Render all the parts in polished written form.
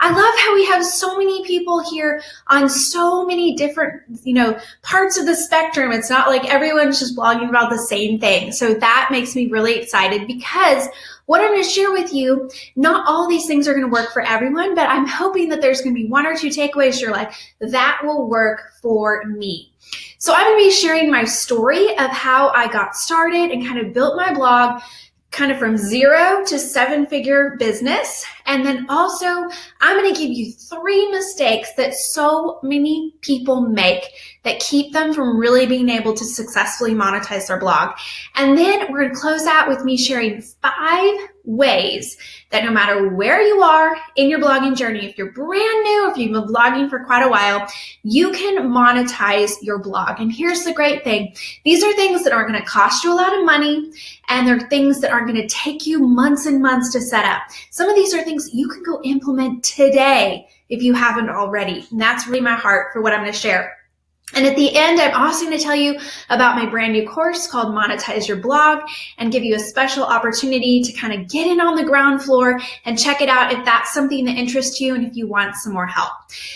I love how we have so many people here on so many different, parts of the spectrum. It's not like everyone's just blogging about the same thing. So that makes me really excited because what I'm going to share with you, not all these things are going to work for everyone, but I'm hoping that there's going to be one or two takeaways you're like, that will work for me. So I'm going to be sharing my story of how I got started and kind of built my blog kind of from 0 to 7-figure business. And then also I'm going to give you 3 mistakes that so many people make that keep them from really being able to successfully monetize their blog. And then we're going to close out with me sharing 5 ways that no matter where you are in your blogging journey, if you're brand new, if you've been blogging for quite a while, you can monetize your blog. And here's the great thing. These are things that aren't going to cost you a lot of money, and they're things that aren't going to take you months and months to set up. Some of these are things you can go implement today if you haven't already. And that's really my heart for what I'm going to share. And at the end, I'm also going to tell you about my brand new course called Monetize Your Blog and give you a special opportunity to kind of get in on the ground floor and check it out if that's something that interests you and if you want some more help.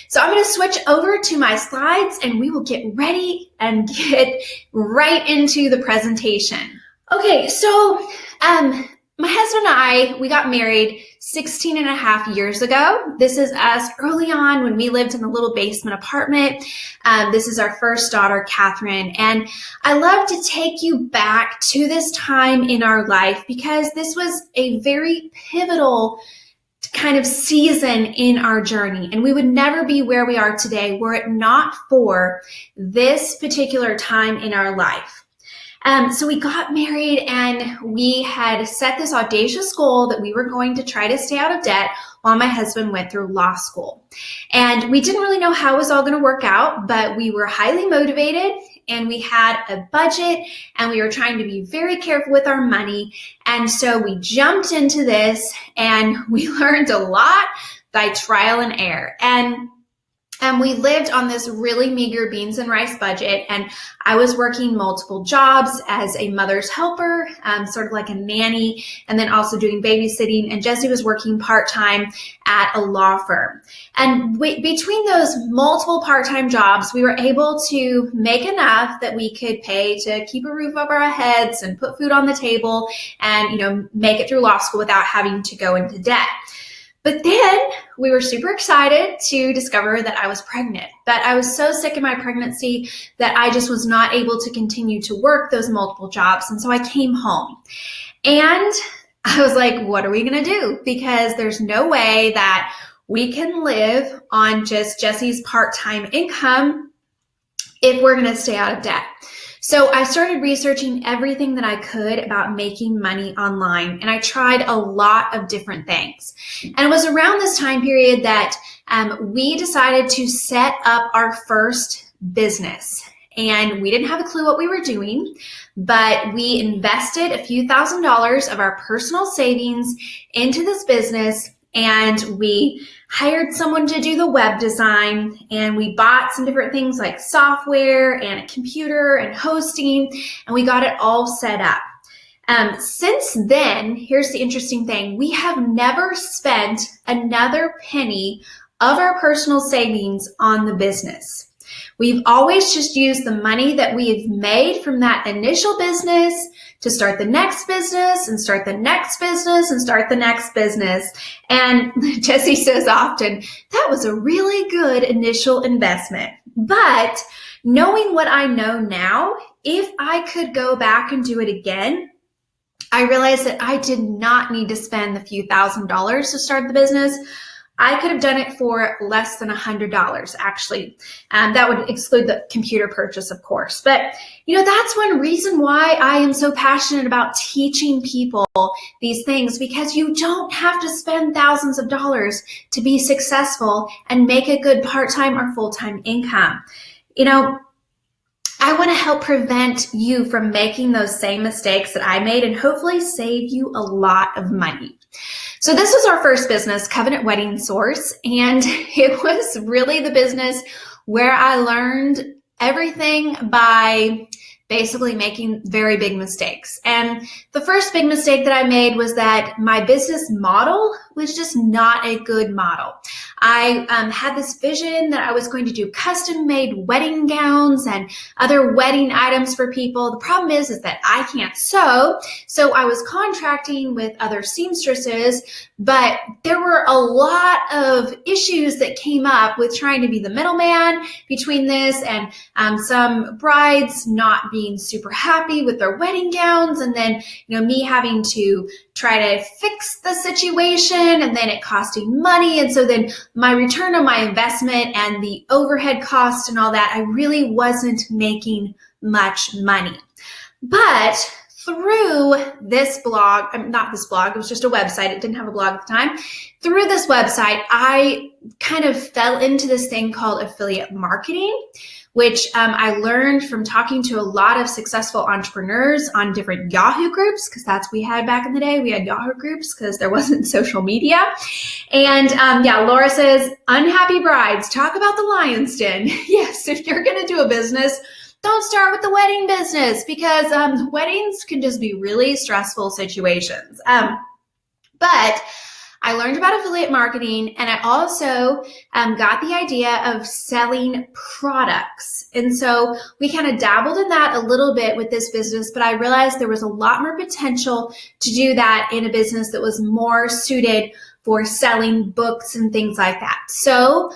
So I'm going to switch over to my slides and we will get ready and get right into the presentation. Okay, so my husband and I, we got married 16 and a half years ago. This is us early on when we lived in a little basement apartment. This is our first daughter, Catherine. And I love to take you back to this time in our life because this was a very pivotal kind of season in our journey. And we would never be where we are today were it not for this particular time in our life. So we got married and we had set this audacious goal that we were going to try to stay out of debt while my husband went through law school. And we didn't really know how it was all going to work out, but we were highly motivated and we had a budget and we were trying to be very careful with our money. And so we jumped into this and we learned a lot by trial and error. And we lived on this really meager beans and rice budget. And I was working multiple jobs as a mother's helper, sort of like a nanny, and then also doing babysitting. And Jesse was working part-time at a law firm. And between those multiple part-time jobs, we were able to make enough that we could pay to keep a roof over our heads and put food on the table and, make it through law school without having to go into debt. But then we were super excited to discover that I was pregnant. But I was so sick of my pregnancy that I just was not able to continue to work those multiple jobs. And so I came home and I was like, what are we going to do? Because there's no way that we can live on just Jesse's part-time income if we're going to stay out of debt. So I started researching everything that I could about making money online, and I tried a lot of different things. And it was around this time period that we decided to set up our first business. And we didn't have a clue what we were doing, but we invested a few $1,000s of our personal savings into this business, and we hired someone to do the web design, and we bought some different things like software and a computer and hosting, and we got it all set up. Since then, here's the interesting thing. We have never spent another penny of our personal savings on the business. We've always just used the money that we've made from that initial business to start the next business and start the next business and start the next business. And Jesse says often, that was a really good initial investment. But knowing what I know now, if I could go back and do it again, I realized that I did not need to spend the few $1,000s to start the business. I could have done it for less than $100, actually. That would exclude the computer purchase, of course. But, that's one reason why I am so passionate about teaching people these things, because you don't have to spend thousands of dollars to be successful and make a good part-time or full-time income. I want to help prevent you from making those same mistakes that I made and hopefully save you a lot of money. So this was our first business, Covenant Wedding Source, and it was really the business where I learned everything by basically making very big mistakes. And the first big mistake that I made was that my business model was just not a good model. I had this vision that I was going to do custom made wedding gowns and other wedding items for people. The problem is that I can't sew. So I was contracting with other seamstresses, but there were a lot of issues that came up with trying to be the middleman between this and some brides not being super happy with their wedding gowns, and then me having to try to fix the situation, and then it costing money. And so then my return on my investment and the overhead cost and all that, I really wasn't making much money. But through this blog, not this blog, it was just a website. It didn't have a blog at the time. Through this website, I kind of fell into this thing called affiliate marketing, which I learned from talking to a lot of successful entrepreneurs on different Yahoo groups, because that's what we had back in the day. We had Yahoo groups because there wasn't social media. And Laura says, unhappy brides, talk about the lion's den. Yes, if you're going to do a business, don't start with the wedding business, because weddings can just be really stressful situations. But I learned about affiliate marketing, and I also got the idea of selling products. And so we kind of dabbled in that a little bit with this business, but I realized there was a lot more potential to do that in a business that was more suited for selling books and things like that. So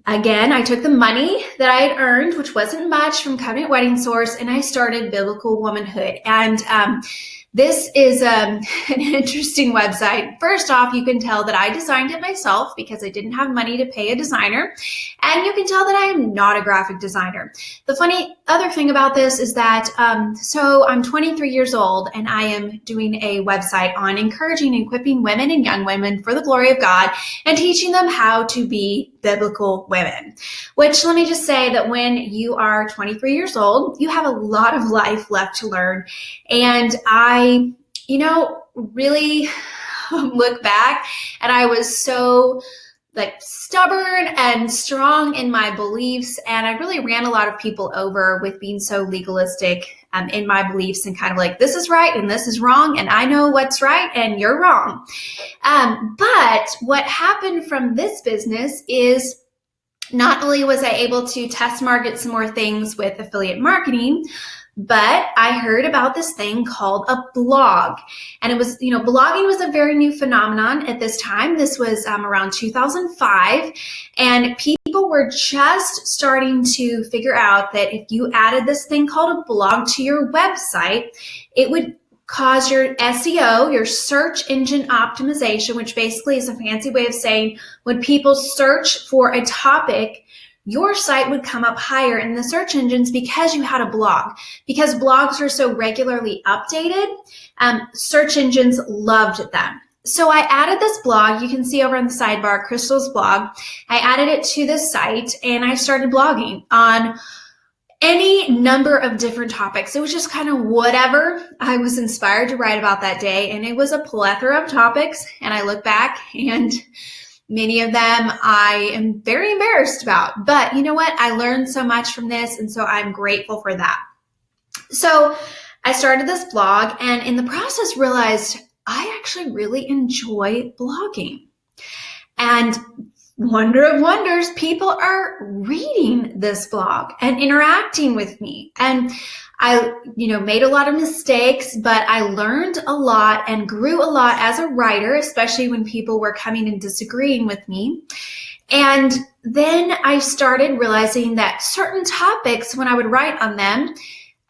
again, I took the money that I had earned, which wasn't much, from Covenant Wedding Source, and I started Biblical Womanhood. And this is an interesting website. First off, you can tell that I designed it myself because I didn't have money to pay a designer. And you can tell that I am not a graphic designer. The funny other thing about this is that, so I'm 23 years old, and I am doing a website on encouraging and equipping women and young women for the glory of God and teaching them how to be biblical women. Which, let me just say that when you are 23 years old, you have a lot of life left to learn. And I really look back, and I was so stubborn and strong in my beliefs, and I really ran a lot of people over with being so legalistic in my beliefs, and kind of this is right and this is wrong, and I know what's right and you're wrong. But what happened from this business is, not only was I able to test market some more things with affiliate marketing, but I heard about this thing called a blog. And it was, blogging was a very new phenomenon at this time. This was around 2005. And people were just starting to figure out that if you added this thing called a blog to your website, it would cause your SEO, your search engine optimization, which basically is a fancy way of saying when people search for a topic, your site would come up higher in the search engines because you had a blog. Because blogs are so regularly updated, search engines loved them. So I added this blog. You can see over on the sidebar, Crystal's blog. I added it to this site, and I started blogging on any number of different topics. It was just kind of whatever I was inspired to write about that day. And it was a plethora of topics. And I look back, and many of them I am very embarrassed about. But you know what? I learned so much from this, and so I'm grateful for that. So I started this blog, and in the process realized I actually really enjoy blogging. And wonder of wonders, people are reading this blog and interacting with me. And I, made a lot of mistakes, but I learned a lot and grew a lot as a writer, especially when people were coming and disagreeing with me. And then I started realizing that certain topics, when I would write on them,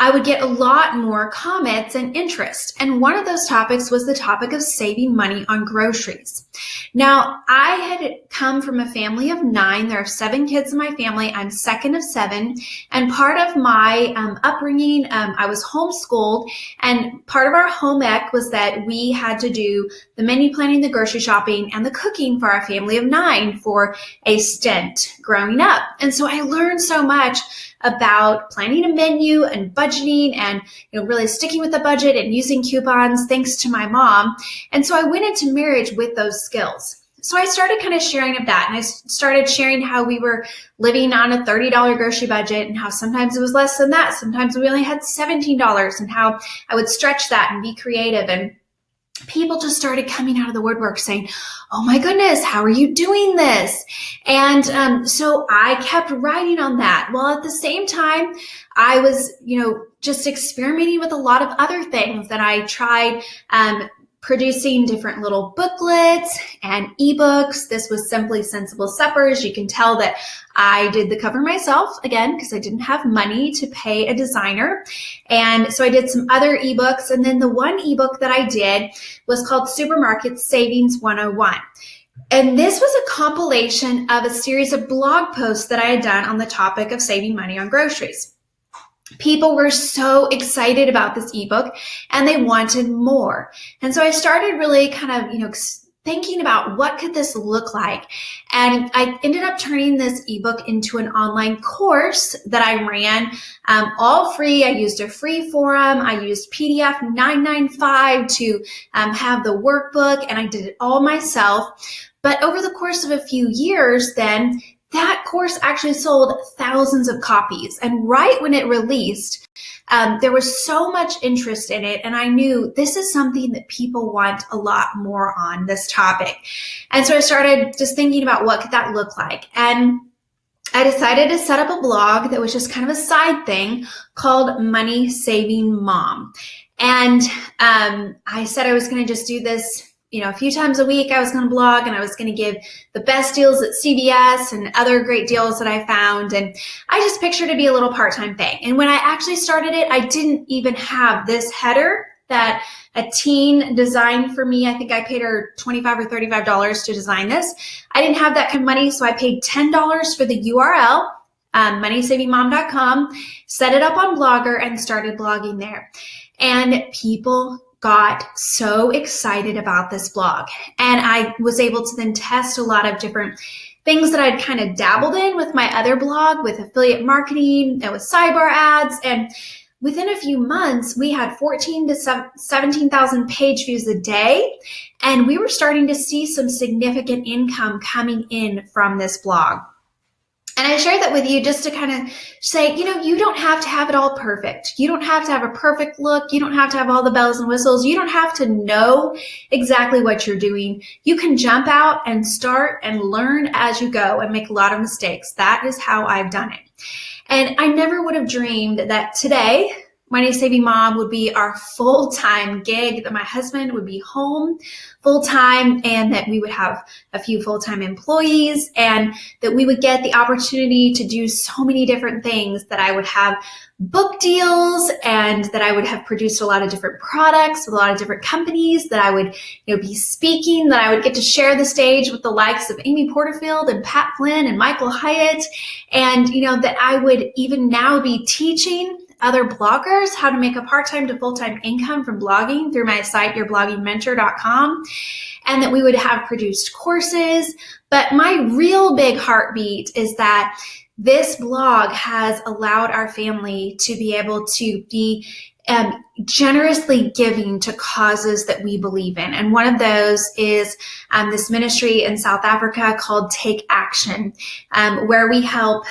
I would get a lot more comments and interest. And one of those topics was the topic of saving money on groceries. Now, I had come from a family of 9. There are 7 kids in my family. I'm second of 7. And part of my upbringing, I was homeschooled. And part of our home ec was that we had to do the menu planning, the grocery shopping, and the cooking for our family of 9 for a stint growing up. And so I learned so much about planning a menu and budgeting and really sticking with the budget and using coupons thanks to my mom. And so I went into marriage with those skills. So I started kind of sharing of that, and I started sharing how we were living on a $30 grocery budget and how sometimes it was less than that. Sometimes we only had $17, and how I would stretch that and be creative. And people just started coming out of the woodwork saying, "Oh my goodness, how are you doing this?" And so I kept writing on that. While at the same time, I was, just experimenting with a lot of other things that I tried. Producing different little booklets and ebooks. This was Simply Sensible Suppers. You can tell that I did the cover myself, again, because I didn't have money to pay a designer. And so I did some other ebooks. And then the one ebook that I did was called Supermarket Savings 101. And this was a compilation of a series of blog posts that I had done on the topic of saving money on groceries. People were so excited about this ebook and they wanted more. And so I started really kind of, thinking about what could this look like. And I ended up turning this ebook into an online course that I ran, all free. I used a free forum. I used PDF 995 to have the workbook, and I did it all myself. But over the course of a few years, then that course actually sold thousands of copies. And right when it released, there was so much interest in it. And I knew this is something that people want a lot more on, this topic. And so I started just thinking about what could that look like. And I decided to set up a blog that was just kind of a side thing called Money Saving Mom. And I said I was going to just do this a few times a week. I was going to blog, and I was going to give the best deals at CVS and other great deals that I found. And I just pictured it to be a little part-time thing. And when I actually started it, I didn't even have this header that a teen designed for me. I think I paid her $25 or $35 to design this. I didn't have that kind of money, so I paid $10 for the URL, moneysavingmom.com, set it up on Blogger, and started blogging there. And people got so excited about this blog. And I was able to then test a lot of different things that I'd kind of dabbled in with my other blog, with affiliate marketing and with sidebar ads. And within a few months, we had 14 to 17,000 page views a day. And we were starting to see some significant income coming in from this blog. And I share that with you just to kind of say, you don't have to have it all perfect. You don't have to have a perfect look. You don't have to have all the bells and whistles. You don't have to know exactly what you're doing. You can jump out and start and learn as you go and make a lot of mistakes. That is how I've done it. And I never would have dreamed that today, Money Saving Mom would be our full-time gig, that my husband would be home full-time, and that we would have a few full-time employees, and that we would get the opportunity to do so many different things, that I would have book deals, and that I would have produced a lot of different products with a lot of different companies, that I would be speaking, that I would get to share the stage with the likes of Amy Porterfield and Pat Flynn and Michael Hyatt, and that I would even now be teaching other bloggers how to make a part-time to full-time income from blogging through my site, yourbloggingmentor.com, and that we would have produced courses. But my real big heartbeat is that this blog has allowed our family to be able to be generously giving to causes that we believe in. And one of those is this ministry in South Africa called Take Action, where we help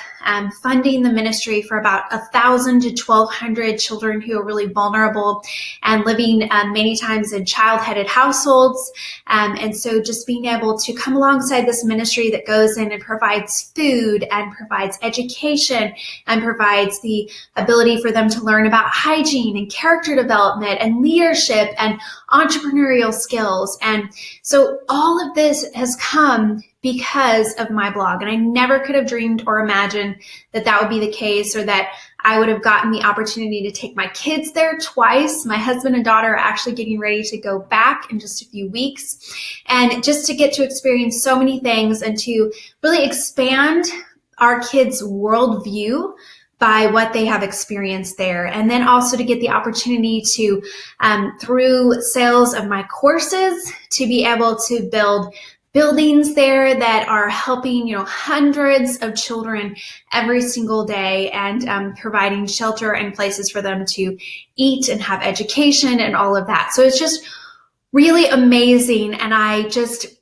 funding the ministry for about 1,000 to 1,200 children who are really vulnerable and living many times in child-headed households. And so just being able to come alongside this ministry that goes in and provides food and provides education and provides the ability for them to learn about hygiene and character development and leadership and entrepreneurial skills. And so all of this has come because of my blog. And I never could have dreamed or imagined that that would be the case, or that I would have gotten the opportunity to take my kids there twice. My husband and daughter are actually getting ready to go back in just a few weeks. And just to get to experience so many things and to really expand our kids' worldview by what they have experienced there. And then also to get the opportunity to, through sales of my courses, to be able to build buildings there that are helping, hundreds of children every single day, and providing shelter and places for them to eat and have education and all of that. So it's just really amazing. And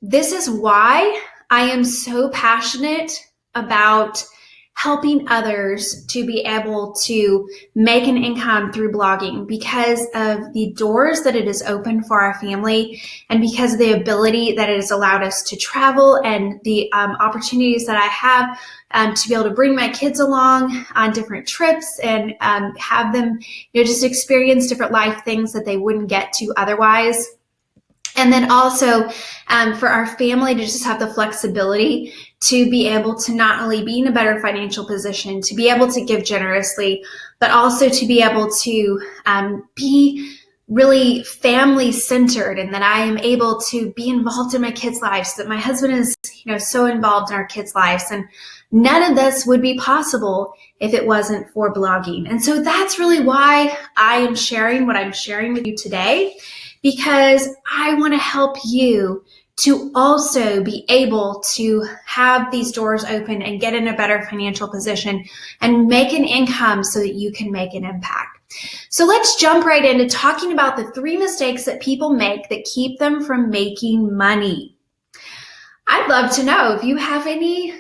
this is why I am so passionate about helping others to be able to make an income through blogging because of the doors that it has opened for our family and because of the ability that it has allowed us to travel and the opportunities that I have to be able to bring my kids along on different trips and have them, just experience different life things that they wouldn't get to otherwise. And then also for our family to just have the flexibility to be able to not only be in a better financial position, to be able to give generously, but also to be able to be really family centered, and that I am able to be involved in my kids' lives, that my husband is, so involved in our kids' lives. And none of this would be possible if it wasn't for blogging. And so that's really why I am sharing what I'm sharing with you today, because I want to help you to also be able to have these doors open and get in a better financial position and make an income so that you can make an impact. So let's jump right into talking about the 3 mistakes that people make that keep them from making money. I'd love to know if you have any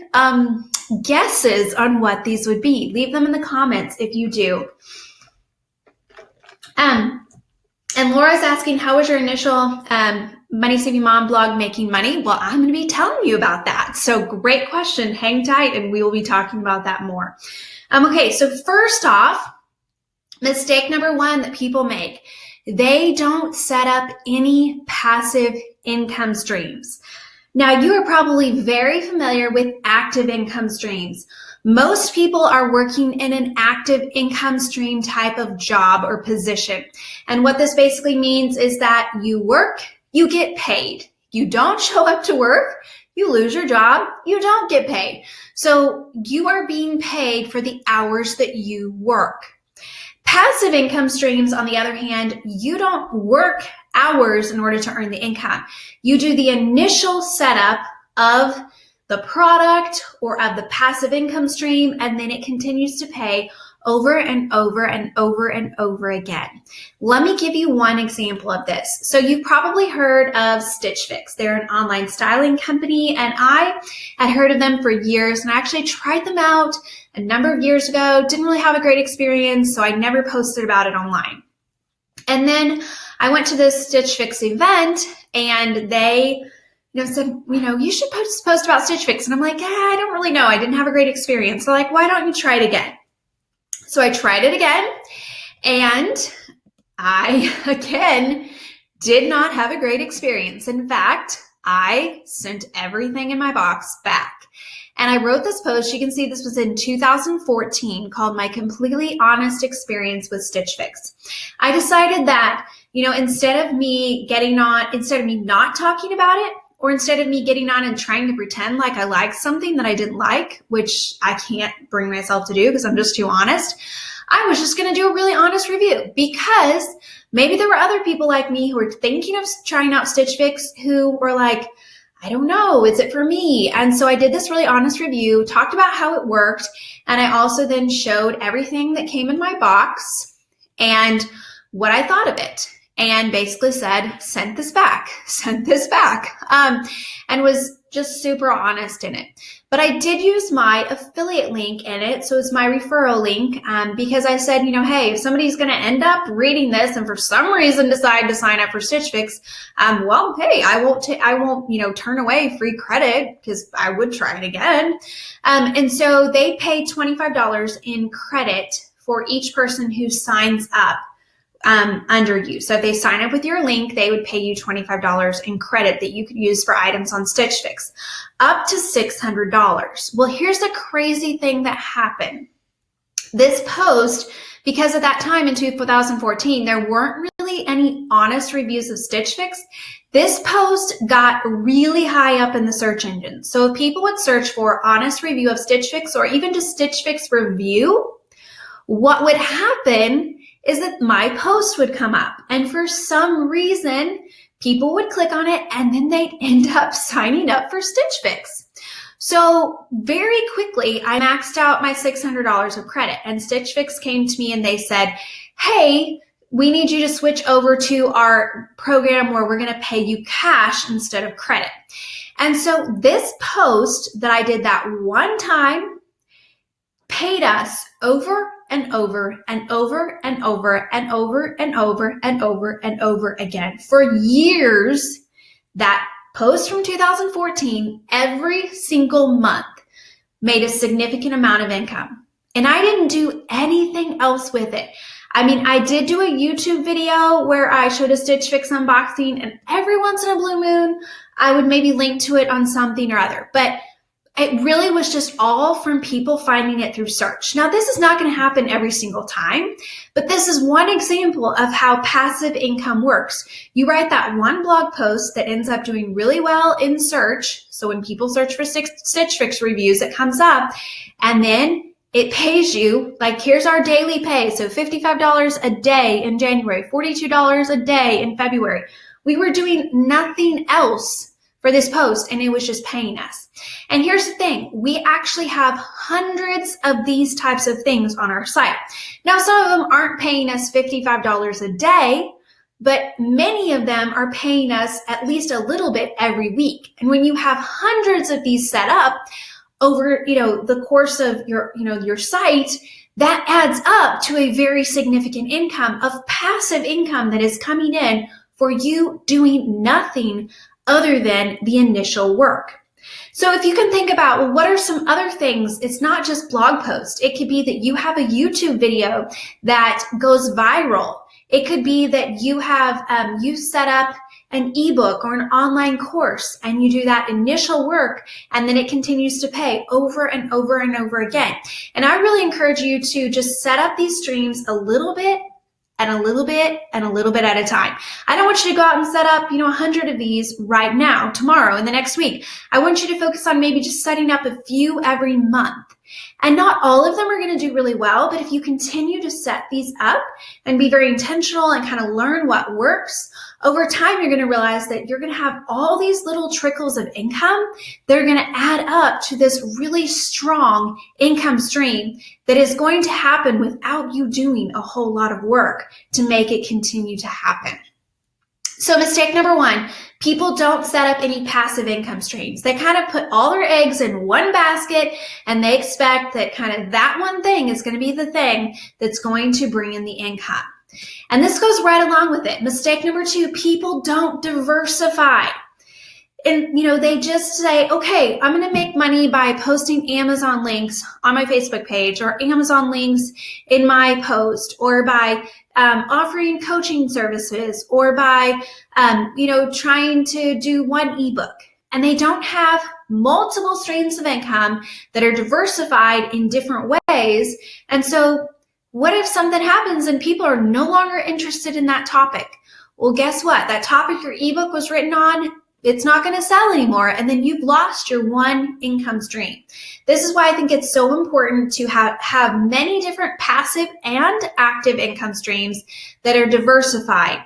guesses on what these would be. Leave them in the comments if you do. And Laura's asking, how was your initial Money Saving Mom blog making money? Well, I'm going to be telling you about that. So great question. Hang tight and we will be talking about that more. Okay, so first off, mistake number 1 that people make, they don't set up any passive income streams. Now, you are probably very familiar with active income streams. Most people are working in an active income stream type of job or position. And what this basically means is that you work, you get paid. You don't show up to work, you lose your job, you don't get paid. So you are being paid for the hours that you work. Passive income streams, on the other hand, you don't work hours in order to earn the income. You do the initial setup of the product or of the passive income stream, and then it continues to pay over and over and over and over again. Let me give you one example of this. So you've probably heard of Stitch Fix. They're an online styling company, and I had heard of them for years, and I actually tried them out a number of years ago. Didn't really have a great experience, so I never posted about it online. And then I went to this Stitch Fix event, and they said, you should post about Stitch Fix. And I'm like, I don't really know. I didn't have a great experience. They're like, why don't you try it again? So I tried it again, and I, again, did not have a great experience. In fact, I sent everything in my box back. And I wrote this post, you can see this was in 2014, called My Completely Honest Experience with Stitch Fix. I decided that, instead of me not talking about it, or instead of me getting on and trying to pretend like I liked something that I didn't like, which I can't bring myself to do because I'm just too honest, I was just going to do a really honest review, because maybe there were other people like me who were thinking of trying out Stitch Fix who were like, I don't know, is it for me? And so I did this really honest review, talked about how it worked, and I also then showed everything that came in my box and what I thought of it. And basically said, sent this back, and was just super honest in it. But I did use my affiliate link in it, so it's my referral link, because I said, hey, if somebody's going to end up reading this and for some reason decide to sign up for Stitch Fix, well, hey, I won't, turn away free credit, because I would try it again. And so they pay $25 in credit for each person who signs up under you. So if they sign up with your link, they would pay you $25 in credit that you could use for items on Stitch Fix, up to $600. Well, here's the crazy thing that happened. This post, because at that time in 2014, there weren't really any honest reviews of Stitch Fix. This post got really high up in the search engine. So if people would search for honest review of Stitch Fix or even just Stitch Fix review, what would happen is that my post would come up, and for some reason, people would click on it and then they'd end up signing up for Stitch Fix. So very quickly, I maxed out my $600 of credit, and Stitch Fix came to me and they said, hey, we need you to switch over to our program where we're going to pay you cash instead of credit. And so this post that I did that one time paid us over and over and over and over and over and over and over and over again for years. That post from 2014, every single month, made a significant amount of income. And I didn't do anything else with it. I mean, I did do a YouTube video where I showed a Stitch Fix unboxing, and every once in a blue moon, I would maybe link to it on something or other. But it really was just all from people finding it through search. Now, this is not going to happen every single time, but this is one example of how passive income works. You write that one blog post that ends up doing really well in search. So when people search for Stitch Fix reviews, it comes up, and then it pays you, like here's our daily pay. So $55 a day in January, $42 a day in February. We were doing nothing else for this post, and it was just paying us. And here's the thing, we actually have hundreds of these types of things on our site. Now, some of them aren't paying us $55 a day, but many of them are paying us at least a little bit every week. And when you have hundreds of these set up over, the course of your site, that adds up to a very significant income of passive income that is coming in for you doing nothing other than the initial work. So if you can think about, well, what are some other things? It's not just blog posts. It could be that you have a YouTube video that goes viral. It could be that you have, you set up an ebook or an online course, and you do that initial work, and then it continues to pay over and over and over again. And I really encourage you to just set up these streams a little bit and a little bit and a little bit at a time. I don't want you to go out and set up, 100 of these right now, tomorrow, in the next week. I want you to focus on maybe just setting up a few every month. And not all of them are going to do really well, but if you continue to set these up and be very intentional and kind of learn what works, over time, you're going to realize that you're going to have all these little trickles of income that are going to add up to this really strong income stream that is going to happen without you doing a whole lot of work to make it continue to happen. So mistake number one, people don't set up any passive income streams. They kind of put all their eggs in one basket, and they expect that kind of that one thing is going to be the thing that's going to bring in the income. And this goes right along with it. Mistake number two, people don't diversify. And, they just say, okay, I'm going to make money by posting Amazon links on my Facebook page, or Amazon links in my post, or by offering coaching services, or by, trying to do one ebook. And they don't have multiple streams of income that are diversified in different ways. And so what if something happens and people are no longer interested in that topic? Well, guess what? That topic your ebook was written on, it's not going to sell anymore, and then you've lost your one income stream. This is why I think it's so important to have many different passive and active income streams that are diversified.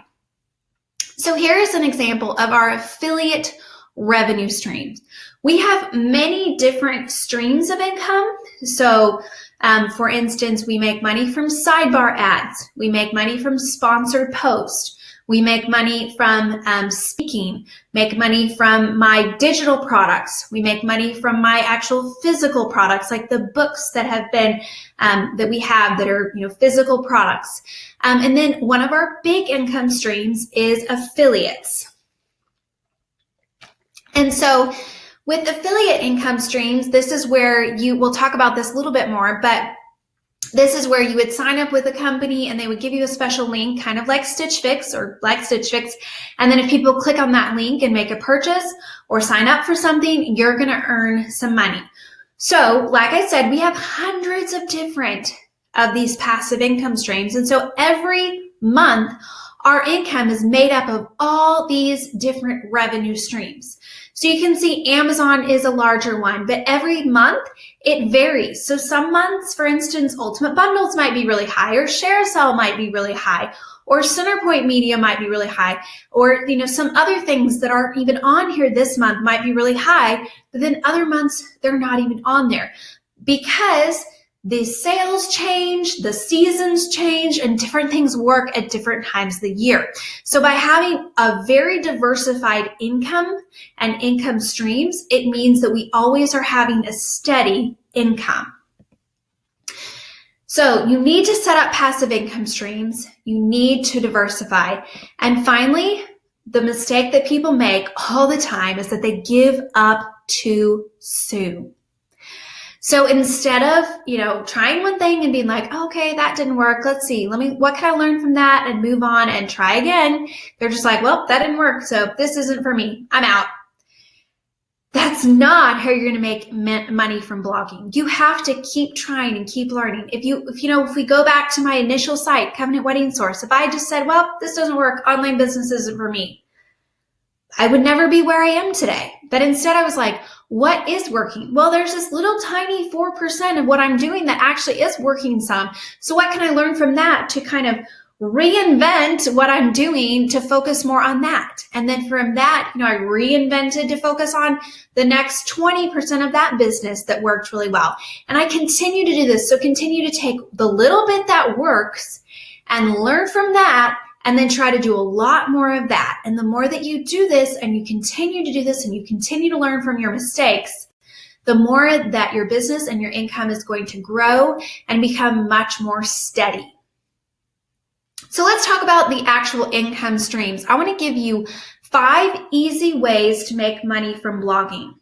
So here's an example of our affiliate revenue streams. We have many different streams of income. So for instance, we make money from sidebar ads. We make money from sponsored posts. We make money from speaking, make money from my digital products. We make money from my actual physical products, like the books that have been, that we have that are, physical products. And then one of our big income streams is affiliates. And so with affiliate income streams, this is where we'll talk about this a little bit more, but this is where you would sign up with a company and they would give you a special link, kind of like Stitch Fix or like Stitch Fix. And then if people click on that link and make a purchase or sign up for something, you're going to earn some money. So like I said, we have hundreds of different of these passive income streams. And so every month, our income is made up of all these different revenue streams. So you can see Amazon is a larger one, but every month it varies. So some months, for instance, Ultimate Bundles might be really high, or ShareSell might be really high, or Centerpoint Media might be really high, or some other things that aren't even on here this month might be really high, but then other months they're not even on there because the sales change, the seasons change, and different things work at different times of the year. So by having a very diversified income and income streams, it means that we always are having a steady income. So you need to set up passive income streams. You need to diversify. And finally, the mistake that people make all the time is that they give up too soon. So instead of, trying one thing and being like, okay, that didn't work. Let's see. What can I learn from that and move on and try again? They're just like, well, that didn't work. So this isn't for me. I'm out. That's not how you're going to make money from blogging. You have to keep trying and keep learning. If we go back to my initial site, Covenant Wedding Source, if I just said, well, this doesn't work, online business isn't for me, I would never be where I am today. But instead I was like, what is working? Well, there's this little tiny 4% of what I'm doing that actually is working some. So what can I learn from that to kind of reinvent what I'm doing to focus more on that? And then from that, I reinvented to focus on the next 20% of that business that worked really well. And I continue to do this. So continue to take the little bit that works and learn from that, and then try to do a lot more of that. And the more that you do this and you continue to do this and you continue to learn from your mistakes, the more that your business and your income is going to grow and become much more steady. So let's talk about the actual income streams. I want to give you 5 easy ways to make money from blogging.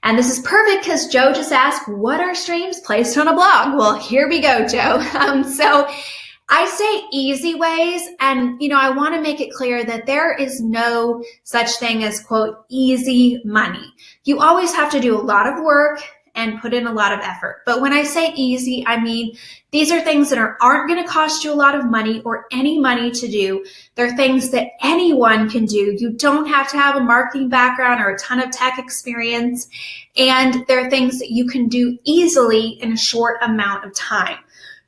And this is perfect because Joe just asked, what are streams placed on a blog? Well, here we go, Joe. So I say easy ways, and I want to make it clear that there is no such thing as, quote, easy money. You always have to do a lot of work and put in a lot of effort. But when I say easy, I mean these are things that aren't going to cost you a lot of money or any money to do. They're things that anyone can do. You don't have to have a marketing background or a ton of tech experience. And they're things that you can do easily in a short amount of time.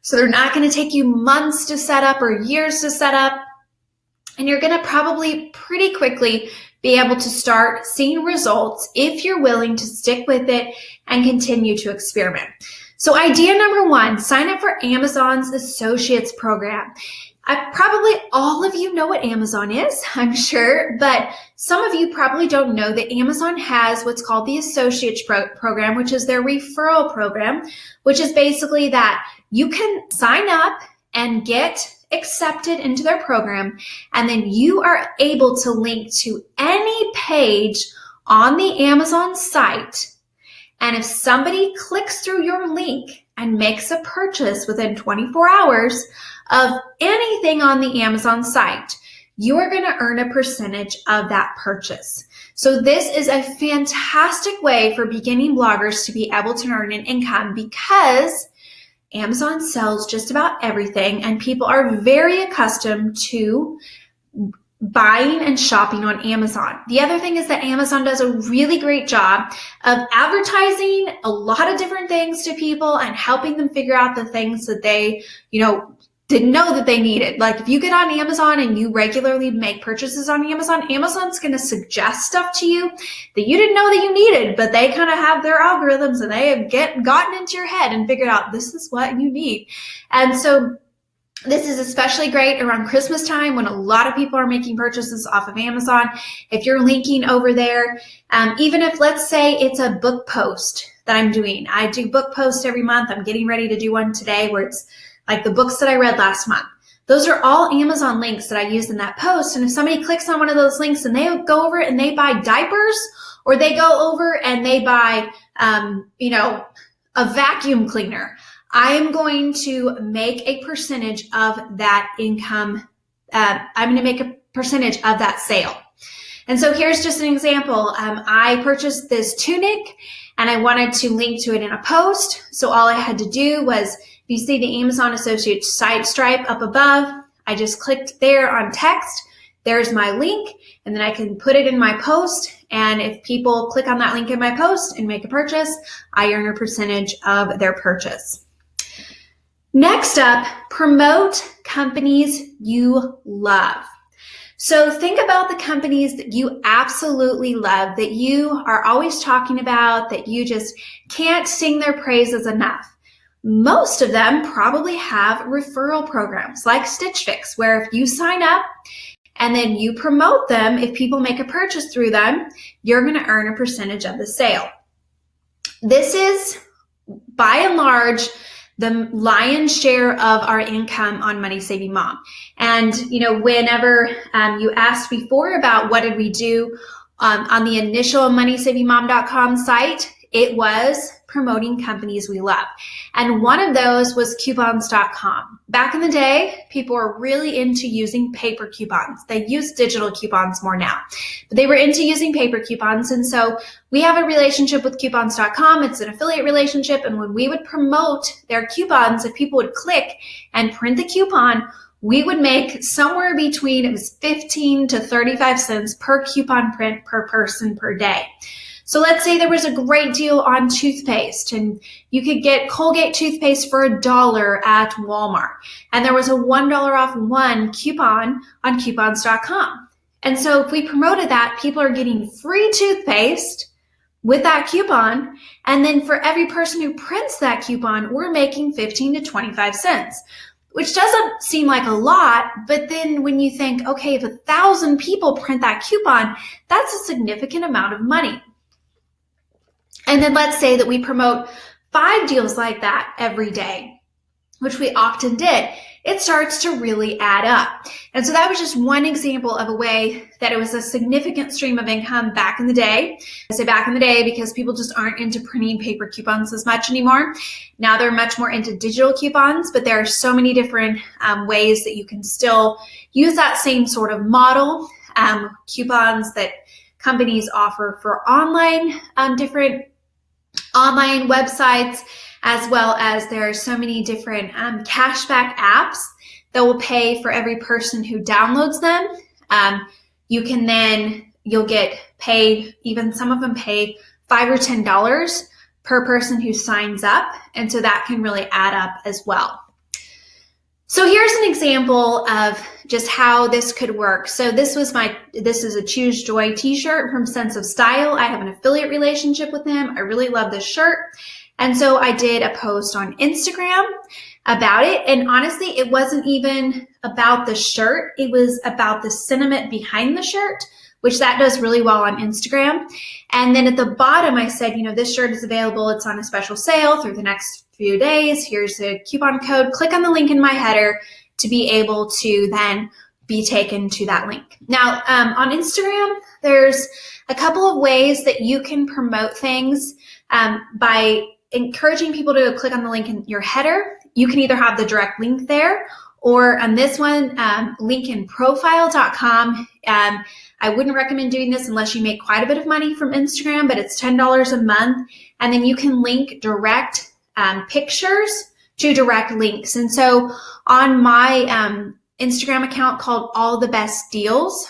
So they're not going to take you months to set up or years to set up. And you're going to probably pretty quickly be able to start seeing results if you're willing to stick with it and continue to experiment. So idea number 1, sign up for Amazon's Associates program. Probably all of you know what Amazon is, I'm sure, but some of you probably don't know that Amazon has what's called the Associates program, which is their referral program, which is basically that you can sign up and get accepted into their program, and then you are able to link to any page on the Amazon site. And if somebody clicks through your link and makes a purchase within 24 hours of anything on the Amazon site, you are going to earn a percentage of that purchase. So this is a fantastic way for beginning bloggers to be able to earn an income, because Amazon sells just about everything and people are very accustomed to buying and shopping on Amazon. The other thing is that Amazon does a really great job of advertising a lot of different things to people and helping them figure out the things that they, didn't know that they needed. Like if you get on Amazon and you regularly make purchases on Amazon, Amazon's going to suggest stuff to you that you didn't know that you needed, but they kind of have their algorithms and they have gotten into your head and figured out this is what you need. And so this is especially great around Christmas time when a lot of people are making purchases off of Amazon. If you're linking over there, even if let's say it's a book post that I'm doing. I do book posts every month. I'm getting ready to do one today where it's like the books that I read last month. Those are all Amazon links that I use in that post. And if somebody clicks on one of those links and they go over and they buy diapers, or they go over and they buy, a vacuum cleaner, I'm going to make a percentage of that income. I'm going to make a percentage of that sale. And so here's just an example. I purchased this tunic and I wanted to link to it in a post. So all I had to do was, if you see the Amazon Associates site stripe up above, I just clicked there on text. There's my link, and then I can put it in my post. And if people click on that link in my post and make a purchase, I earn a percentage of their purchase. Next up, promote companies you love. So think about the companies that you absolutely love, that you are always talking about, that you just can't sing their praises enough. Most of them probably have referral programs like Stitch Fix, where if you sign up and then you promote them, if people make a purchase through them, you're going to earn a percentage of the sale. This is, by and large, the lion's share of our income on Money Saving Mom. And, whenever you asked before about what did we do on the initial moneysavingmom.com site, it was promoting companies we love. And one of those was coupons.com. Back in the day, people were really into using paper coupons. They use digital coupons more now, but they were into using paper coupons. And so we have a relationship with coupons.com. It's an affiliate relationship. And when we would promote their coupons, if people would click and print the coupon, we would make somewhere between, it was 15 to 35 cents per coupon print per person per day. So let's say there was a great deal on toothpaste and you could get Colgate toothpaste for $1 at Walmart. And there was a $1 off one coupon on coupons.com. And so if we promoted that, people are getting free toothpaste with that coupon. And then for every person who prints that coupon, we're making 15 to 25 cents, which doesn't seem like a lot. But then when you think, okay, if 1,000 people print that coupon, that's a significant amount of money. And then let's say that we promote 5 deals like that every day, which we often did. It starts to really add up. And so that was just one example of a way that it was a significant stream of income back in the day. I say back in the day because people just aren't into printing paper coupons as much anymore. Now they're much more into digital coupons, but there are so many different ways that you can still use that same sort of model. Coupons that companies offer for online, different online websites, as well as there are so many different cashback apps that will pay for every person who downloads them. You'll get paid, even some of them pay $5 or $10 per person who signs up. And so that can really add up as well. So here's an example of just how this could work. So this is a Choose Joy t-shirt from Sense of Style. I have an affiliate relationship with them. I really love this shirt. And so I did a post on Instagram about it. And honestly, it wasn't even about the shirt. It was about the sentiment behind the shirt, which that does really well on Instagram. And then at the bottom, I said, this shirt is available. It's on a special sale through the next few days. Here's a coupon code. Click on the link in my header to be able to then be taken to that link. Now, on Instagram, there's a couple of ways that you can promote things by encouraging people to click on the link in your header. You can either have the direct link there, or on this one, linkinprofile.com. I wouldn't recommend doing this unless you make quite a bit of money from Instagram, but it's $10 a month. And then you can link direct pictures to direct links. And so on my Instagram account called All the Best Deals,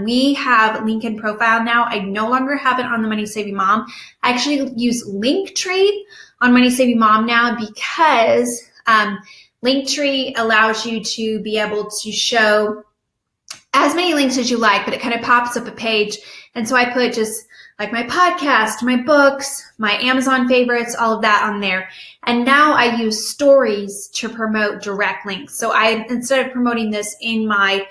we have link in profile now. I no longer have it on the Money Saving Mom. I actually use Linktree on Money Saving Mom now because Linktree allows you to be able to show as many links as you like, but it kind of pops up a page. And so I put just like my podcast, my books, my Amazon favorites, all of that on there. And now I use stories to promote direct links. So instead of promoting this in my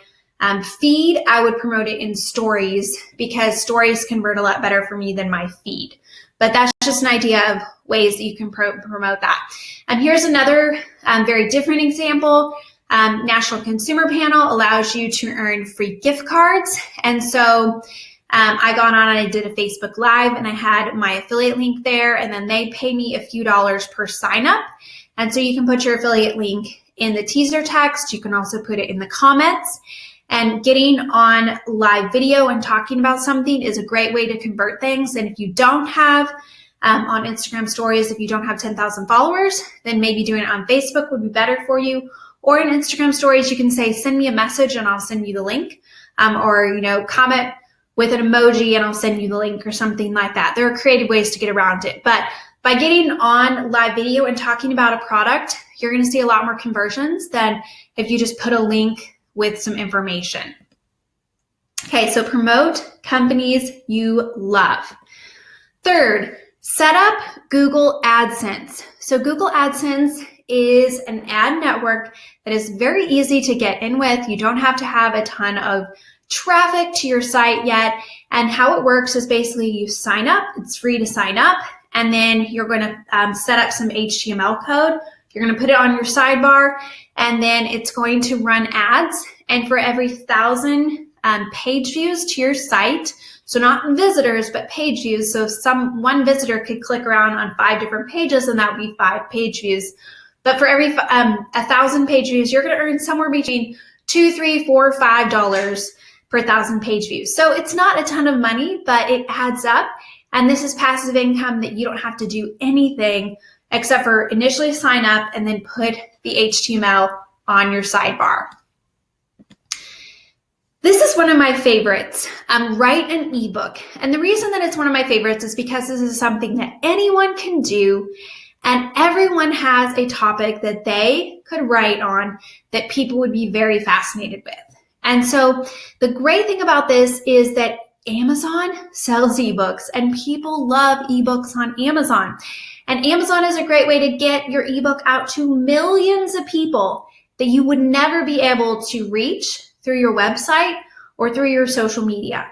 feed, I would promote it in stories because stories convert a lot better for me than my feed. But that's just an idea of ways that you can promote that. And here's another very different example. National Consumer Panel allows you to earn free gift cards. And so I got on and I did a Facebook Live and I had my affiliate link there, and then they pay me a few dollars per sign up. And so you can put your affiliate link in the teaser text. You can also put it in the comments. And getting on live video and talking about something is a great way to convert things. And if you don't have on Instagram stories, if you don't have 10,000 followers, then maybe doing it on Facebook would be better for you. Or in Instagram stories, you can say, send me a message and I'll send you the link. Or comment with an emoji and I'll send you the link or something like that. There are creative ways to get around it. But by getting on live video and talking about a product, you're going to see a lot more conversions than if you just put a link with some information. Okay, so promote companies you love. Third, set up Google AdSense. So Google AdSense is an ad network that is very easy to get in with. You don't have to have a ton of traffic to your site yet. And how it works is basically you sign up. It's free to sign up. And then you're going to set up some HTML code You're going to put it on your sidebar, and then it's going to run ads. And for every 1,000 page views to your site, so not visitors, but page views. So if one visitor could click around on 5 different pages, then that would be 5 page views. But for every 1,000 page views, you're going to earn somewhere between $2, $3, $4, $5 per 1,000 page views. So it's not a ton of money, but it adds up. And this is passive income that you don't have to do anything except for initially sign up and then put the HTML on your sidebar. This is one of my favorites, write an ebook. And the reason that it's one of my favorites is because this is something that anyone can do, and everyone has a topic that they could write on that people would be very fascinated with. And so the great thing about this is that Amazon sells ebooks, and people love ebooks on Amazon. And Amazon is a great way to get your ebook out to millions of people that you would never be able to reach through your website or through your social media.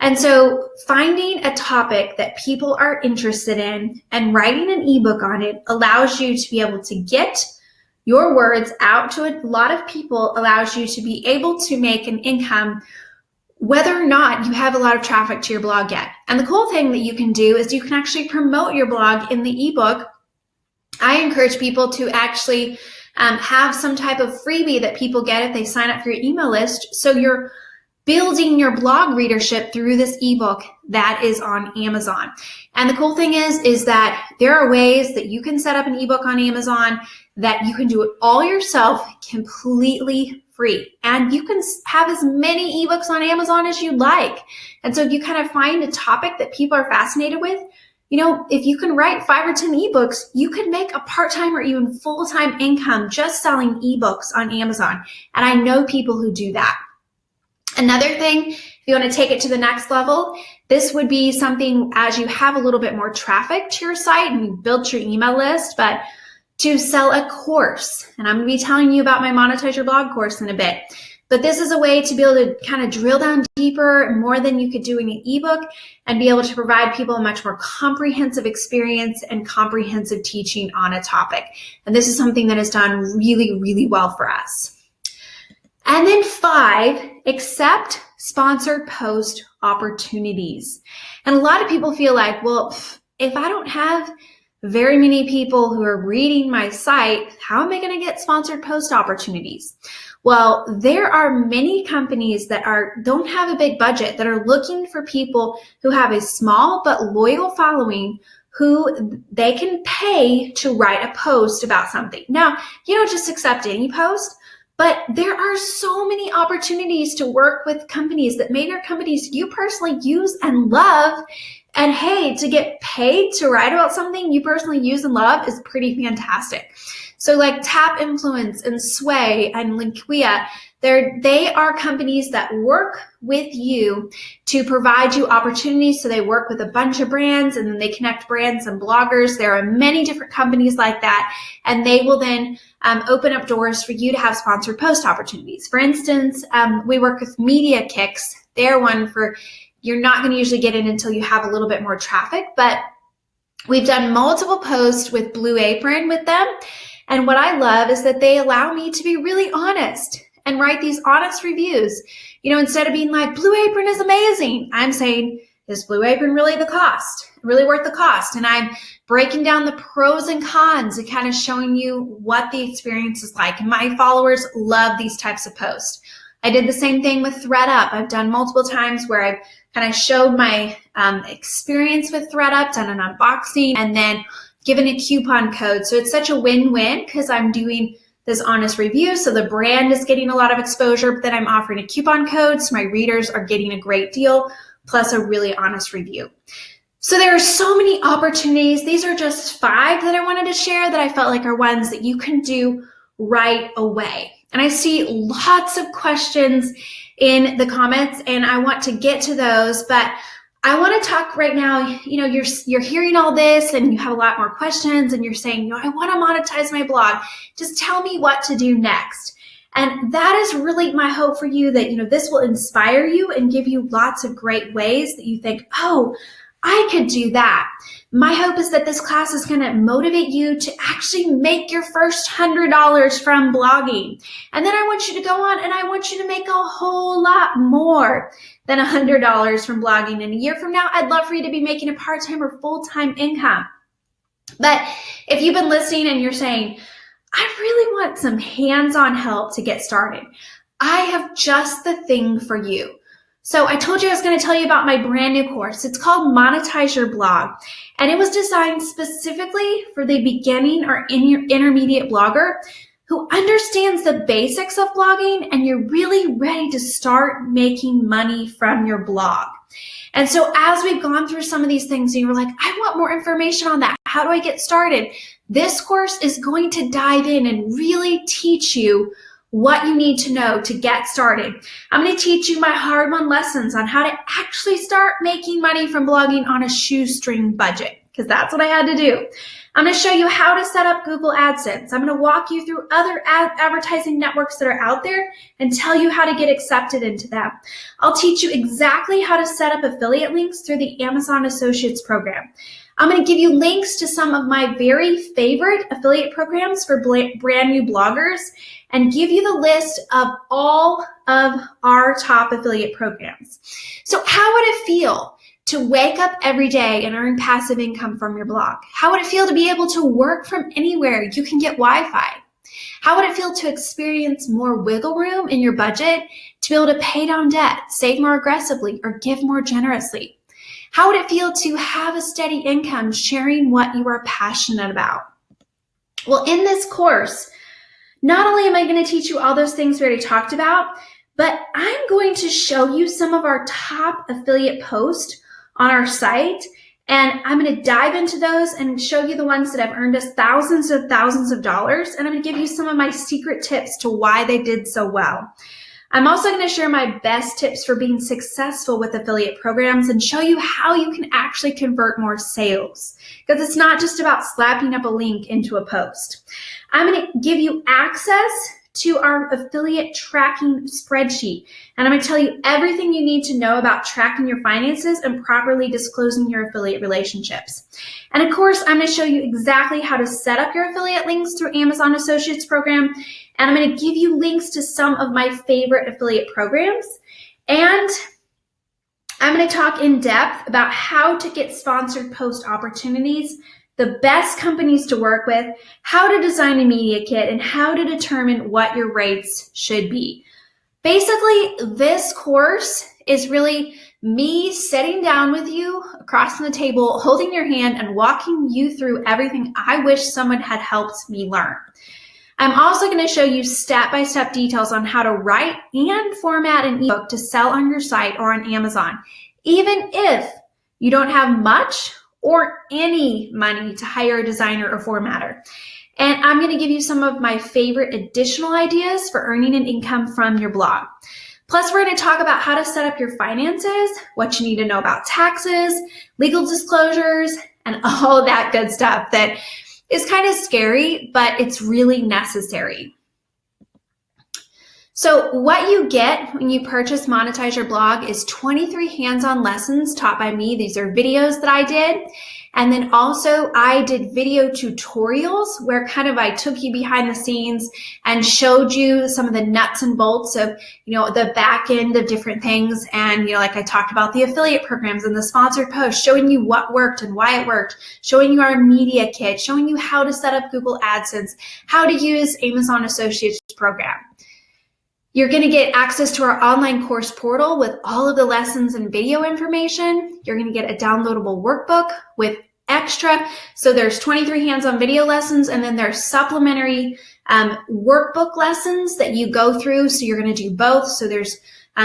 And so finding a topic that people are interested in and writing an ebook on it allows you to be able to get your words out to a lot of people, allows you to be able to make an income whether or not you have a lot of traffic to your blog yet. And the cool thing that you can do is you can actually promote your blog in the ebook. I encourage people to actually have some type of freebie that people get if they sign up for your email list. So you're building your blog readership through this ebook that is on Amazon. And the cool thing is that there are ways that you can set up an ebook on Amazon that you can do it all yourself completely free. And you can have as many ebooks on Amazon as you'd like. And so if you kind of find a topic that people are fascinated with, you know, if you can write 5 or 10 ebooks, you could make a part-time or even full-time income just selling ebooks on Amazon. And I know people who do that. Another thing, if you want to take it to the next level, this would be something as you have a little bit more traffic to your site and you've built your email list, but to sell a course. And I'm going to be telling you about my Monetize Your Blog course in a bit. But this is a way to be able to kind of drill down deeper, more than you could do in an ebook, and be able to provide people a much more comprehensive experience and comprehensive teaching on a topic. And this is something that is done really, really well for us. And then 5, accept sponsored post opportunities. And a lot of people feel like, well, if I don't have very many people who are reading my site, how am I going to get sponsored post opportunities? Well, there are many companies that don't have a big budget that are looking for people who have a small but loyal following who they can pay to write a post about something. Now, you don't just accept any post, but there are so many opportunities to work with companies that maybe are companies you personally use and love. And hey, to get paid to write about something you personally use and love is pretty fantastic. So like Tap Influence and Sway and Linquia, they are companies that work with you to provide you opportunities. So they work with a bunch of brands and then they connect brands and bloggers. There are many different companies like that, and they will then open up doors for you to have sponsored post opportunities. For instance, we work with Media Kicks. They're one for, you're not going to usually get in until you have a little bit more traffic, but we've done multiple posts with Blue Apron with them. And what I love is that they allow me to be really honest and write these honest reviews. You know, instead of being like, Blue Apron is amazing, I'm saying, is Blue Apron really the cost? Really worth the cost? And I'm breaking down the pros and cons and kind of showing you what the experience is like. And my followers love these types of posts. I did the same thing with ThreadUp. I've done multiple times where I've kind of showed my experience with ThreadUp, done an unboxing, and then given a coupon code. So it's such a win-win because I'm doing this honest review. So the brand is getting a lot of exposure, but then I'm offering a coupon code. So my readers are getting a great deal plus a really honest review. So there are so many opportunities. These are just 5 that I wanted to share that I felt like are ones that you can do right away. And I see lots of questions in the comments and I want to get to those, but I want to talk right now. You know, you're hearing all this and you have a lot more questions and you're saying, you know, I want to monetize my blog. Just tell me what to do next. And that is really my hope for you, that, you know, this will inspire you and give you lots of great ways that you think, oh, I could do that. My hope is that this class is going to motivate you to actually make your first $100 from blogging. And then I want you to go on and I want you to make a whole lot more than $100 from blogging. And a year from now, I'd love for you to be making a part-time or full-time income. But if you've been listening and you're saying, I really want some hands-on help to get started, I have just the thing for you. So I told you I was going to tell you about my brand new course. It's called Monetize Your Blog, and it was designed specifically for the beginning or intermediate blogger who understands the basics of blogging and you're really ready to start making money from your blog. And so as we've gone through some of these things and you were like, I want more information on that. How do I get started? This course is going to dive in and really teach you what you need to know to get started. I'm going to teach you my hard-won lessons on how to actually start making money from blogging on a shoestring budget, because that's what I had to do. I'm going to show you how to set up Google AdSense. I'm going to walk you through other advertising networks that are out there and tell you how to get accepted into them. I'll teach you exactly how to set up affiliate links through the Amazon Associates program. I'm going to give you links to some of my very favorite affiliate programs for brand new bloggers and give you the list of all of our top affiliate programs. So how would it feel to wake up every day and earn passive income from your blog? How would it feel to be able to work from anywhere you can get Wi-Fi? How would it feel to experience more wiggle room in your budget to be able to pay down debt, save more aggressively, or give more generously? How would it feel to have a steady income sharing what you are passionate about? Well, in this course, not only am I going to teach you all those things we already talked about, but I'm going to show you some of our top affiliate posts on our site, and I'm going to dive into those and show you the ones that have earned us thousands of dollars, and I'm going to give you some of my secret tips to why they did so well. I'm also going to share my best tips for being successful with affiliate programs and show you how you can actually convert more sales, because it's not just about slapping up a link into a post. I'm going to give you access to our affiliate tracking spreadsheet, and I'm going to tell you everything you need to know about tracking your finances and properly disclosing your affiliate relationships. And of course, I'm going to show you exactly how to set up your affiliate links through Amazon Associates program, and I'm going to give you links to some of my favorite affiliate programs, and I'm going to talk in depth about how to get sponsored post opportunities, the best companies to work with, how to design a media kit, and how to determine what your rates should be. Basically, this course is really me sitting down with you across the table, holding your hand and walking you through everything I wish someone had helped me learn. I'm also going to show you step-by-step details on how to write and format an ebook to sell on your site or on Amazon, even if you don't have much or any money to hire a designer or formatter. And I'm going to give you some of my favorite additional ideas for earning an income from your blog. Plus, we're going to talk about how to set up your finances, what you need to know about taxes, legal disclosures, and all of that good stuff that is kind of scary, but it's really necessary. So what you get when you purchase Monetize Your Blog is 23 hands-on lessons taught by me. These are videos that I did. And then also I did video tutorials where kind of I took you behind the scenes and showed you some of the nuts and bolts of, the back end of different things. And, like I talked about the affiliate programs and the sponsored posts, showing you what worked and why it worked, showing you our media kit, showing you how to set up Google AdSense, how to use Amazon Associates program. You're going to get access to our online course portal with all of the lessons and video information. You're going to get a downloadable workbook with extra. So there's 23 hands-on video lessons, and then there's supplementary workbook lessons that you go through. So you're going to do both. So there's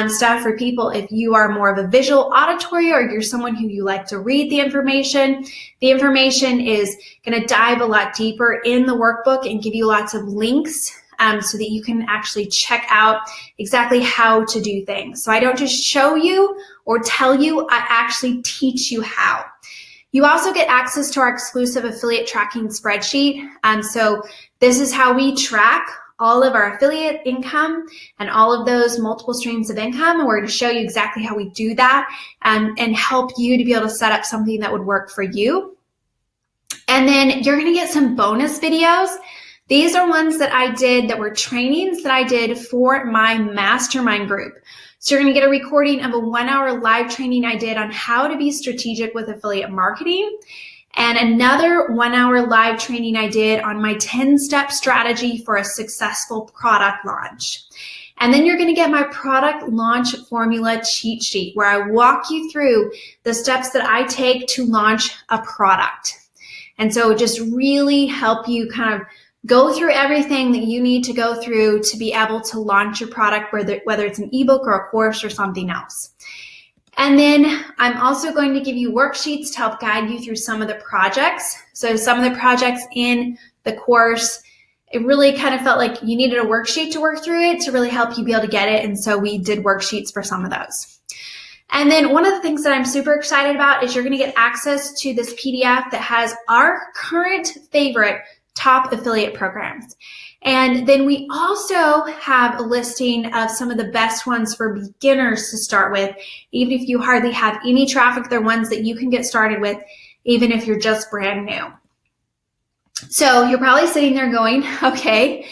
stuff for people if you are more of a visual auditory or you're someone who you like to read the information. The information is going to dive a lot deeper in the workbook and give you lots of links so that you can actually check out exactly how to do things. So I don't just show you or tell you, I actually teach you how. You also get access to our exclusive affiliate tracking spreadsheet. So this is how we track all of our affiliate income and all of those multiple streams of income. And we're going to show you exactly how we do that and help you to be able to set up something that would work for you. And then you're going to get some bonus videos. These are ones that I did that were trainings that I did for my mastermind group. So you're going to get a recording of a 1-hour live training I did on how to be strategic with affiliate marketing, and another 1-hour live training I did on my 10-step strategy for a successful product launch. And then you're going to get my product launch formula cheat sheet, where I walk you through the steps that I take to launch a product. And so just really help you kind of go through everything that you need to go through to be able to launch your product, whether it's an ebook or a course or something else. And then I'm also going to give you worksheets to help guide you through some of the projects. So some of the projects in the course, it really kind of felt like you needed a worksheet to work through it to really help you be able to get it. And so we did worksheets for some of those. And then one of the things that I'm super excited about is you're going to get access to this PDF that has our current favorite top affiliate programs. And then we also have a listing of some of the best ones for beginners to start with. Even if you hardly have any traffic, they're ones that you can get started with, even if you're just brand new. So you're probably sitting there going, okay,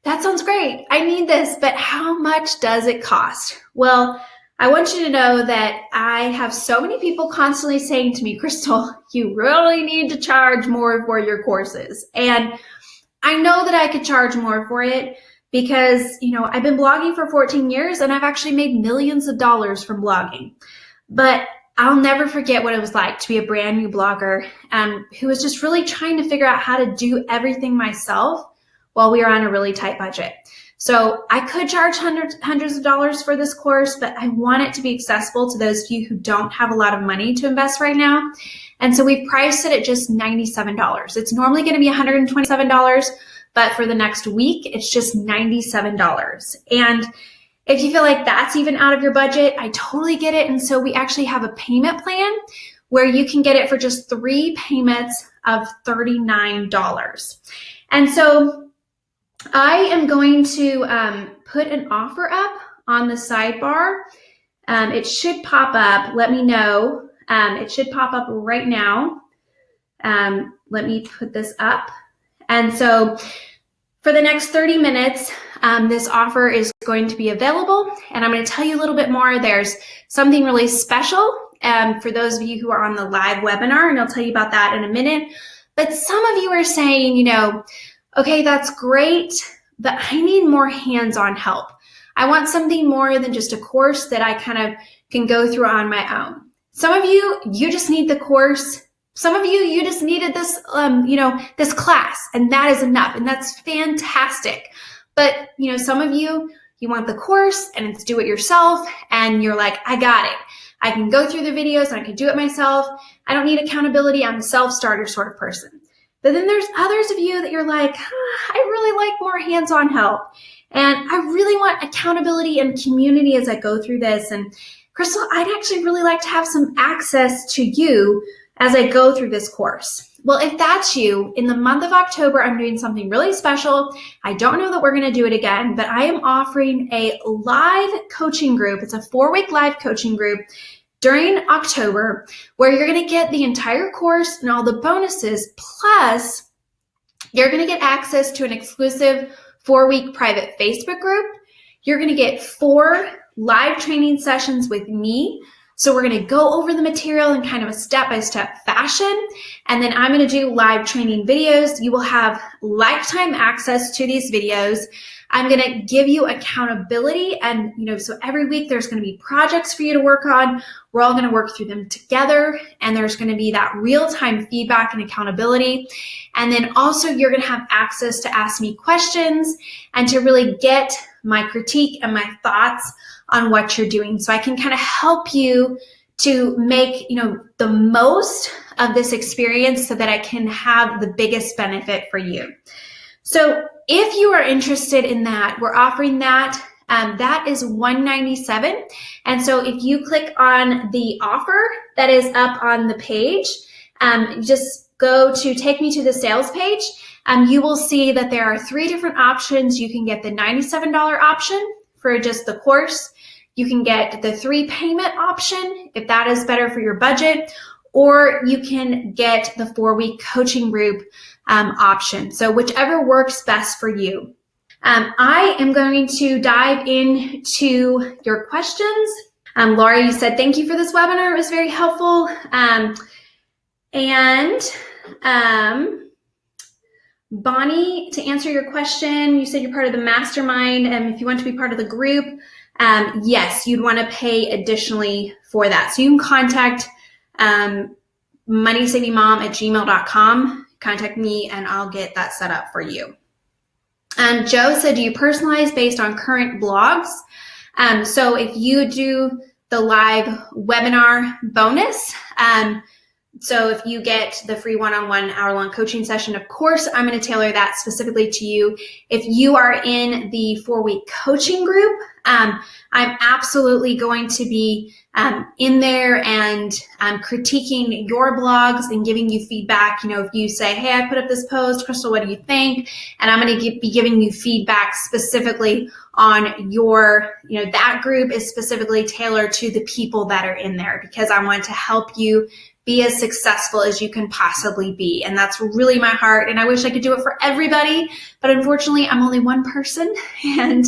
that sounds great. I need this, but how much does it cost? Well, I want you to know that I have so many people constantly saying to me, Crystal, you really need to charge more for your courses. And I know that I could charge more for it because, I've been blogging for 14 years and I've actually made millions of dollars from blogging. But I'll never forget what it was like to be a brand new blogger who was just really trying to figure out how to do everything myself while we were on a really tight budget. So I could charge hundreds of dollars for this course, but I want it to be accessible to those of you who don't have a lot of money to invest right now. And so we've priced it at just $97. It's normally going to be $127, but for the next week, it's just $97. And if you feel like that's even out of your budget, I totally get it. And so we actually have a payment plan where you can get it for just 3 payments of $39. And so I am going to put an offer up on the sidebar. It should pop up. Let me know. It should pop up right now. Let me put this up. And so for the next 30 minutes, this offer is going to be available. And I'm going to tell you a little bit more. There's something really special for those of you who are on the live webinar, and I'll tell you about that in a minute. But some of you are saying, okay, that's great, but I need more hands-on help. I want something more than just a course that I kind of can go through on my own. Some of you, you just need the course. Some of you, you just needed this, this class, and that is enough, and that's fantastic. But, some of you, you want the course, and it's do it yourself, and you're like, I got it. I can go through the videos, and I can do it myself. I don't need accountability. I'm a self-starter sort of person. But then there's others of you that you're like, I really like more hands-on help. And I really want accountability and community as I go through this. And Crystal, I'd actually really like to have some access to you as I go through this course. Well, if that's you, in the month of October, I'm doing something really special. I don't know that we're going to do it again, but I am offering a live coaching group. It's a 4-week live coaching group during October, where you're going to get the entire course and all the bonuses, plus you're going to get access to an exclusive 4-week private Facebook group. You're going to get 4 live training sessions with me. So we're going to go over the material in kind of a step-by-step fashion. And then I'm going to do live training videos. You will have lifetime access to these videos. I'm going to give you accountability, and so every week there's going to be projects for you to work on. We're all going to work through them together, and there's going to be that real-time feedback and accountability. And then also you're going to have access to ask me questions and to really get my critique and my thoughts on what you're doing. So I can kind of help you to make, the most of this experience so that I can have the biggest benefit for you. So if you are interested in that, we're offering that. That is $197. And so if you click on the offer that is up on the page, just go to take me to the sales page, you will see that there are 3 different options. You can get the $97 option for just the course. You can get the 3 payment option if that is better for your budget, or you can get the 4-week coaching group option. So whichever works best for you. I am going to dive into your questions. Laura, you said, thank you for this webinar. It was very helpful. Bonnie, to answer your question, you said you're part of the mastermind. If you want to be part of the group, yes, you'd want to pay additionally for that. So you can contact moneysavingmom@gmail.com. Contact me and I'll get that set up for you. Joe said, do you personalize based on current blogs? So if you do the live webinar bonus, so if you get the free one-on-one hour-long coaching session, of course, I'm going to tailor that specifically to you. If you are in the 4-week coaching group, I'm absolutely going to be in there and critiquing your blogs and giving you feedback. You know, if you say, hey, I put up this post, Crystal, what do you think? And I'm going to be giving you feedback specifically on your, that group is specifically tailored to the people that are in there, because I want to help you be as successful as you can possibly be. And that's really my heart. And I wish I could do it for everybody, but unfortunately I'm only one person. And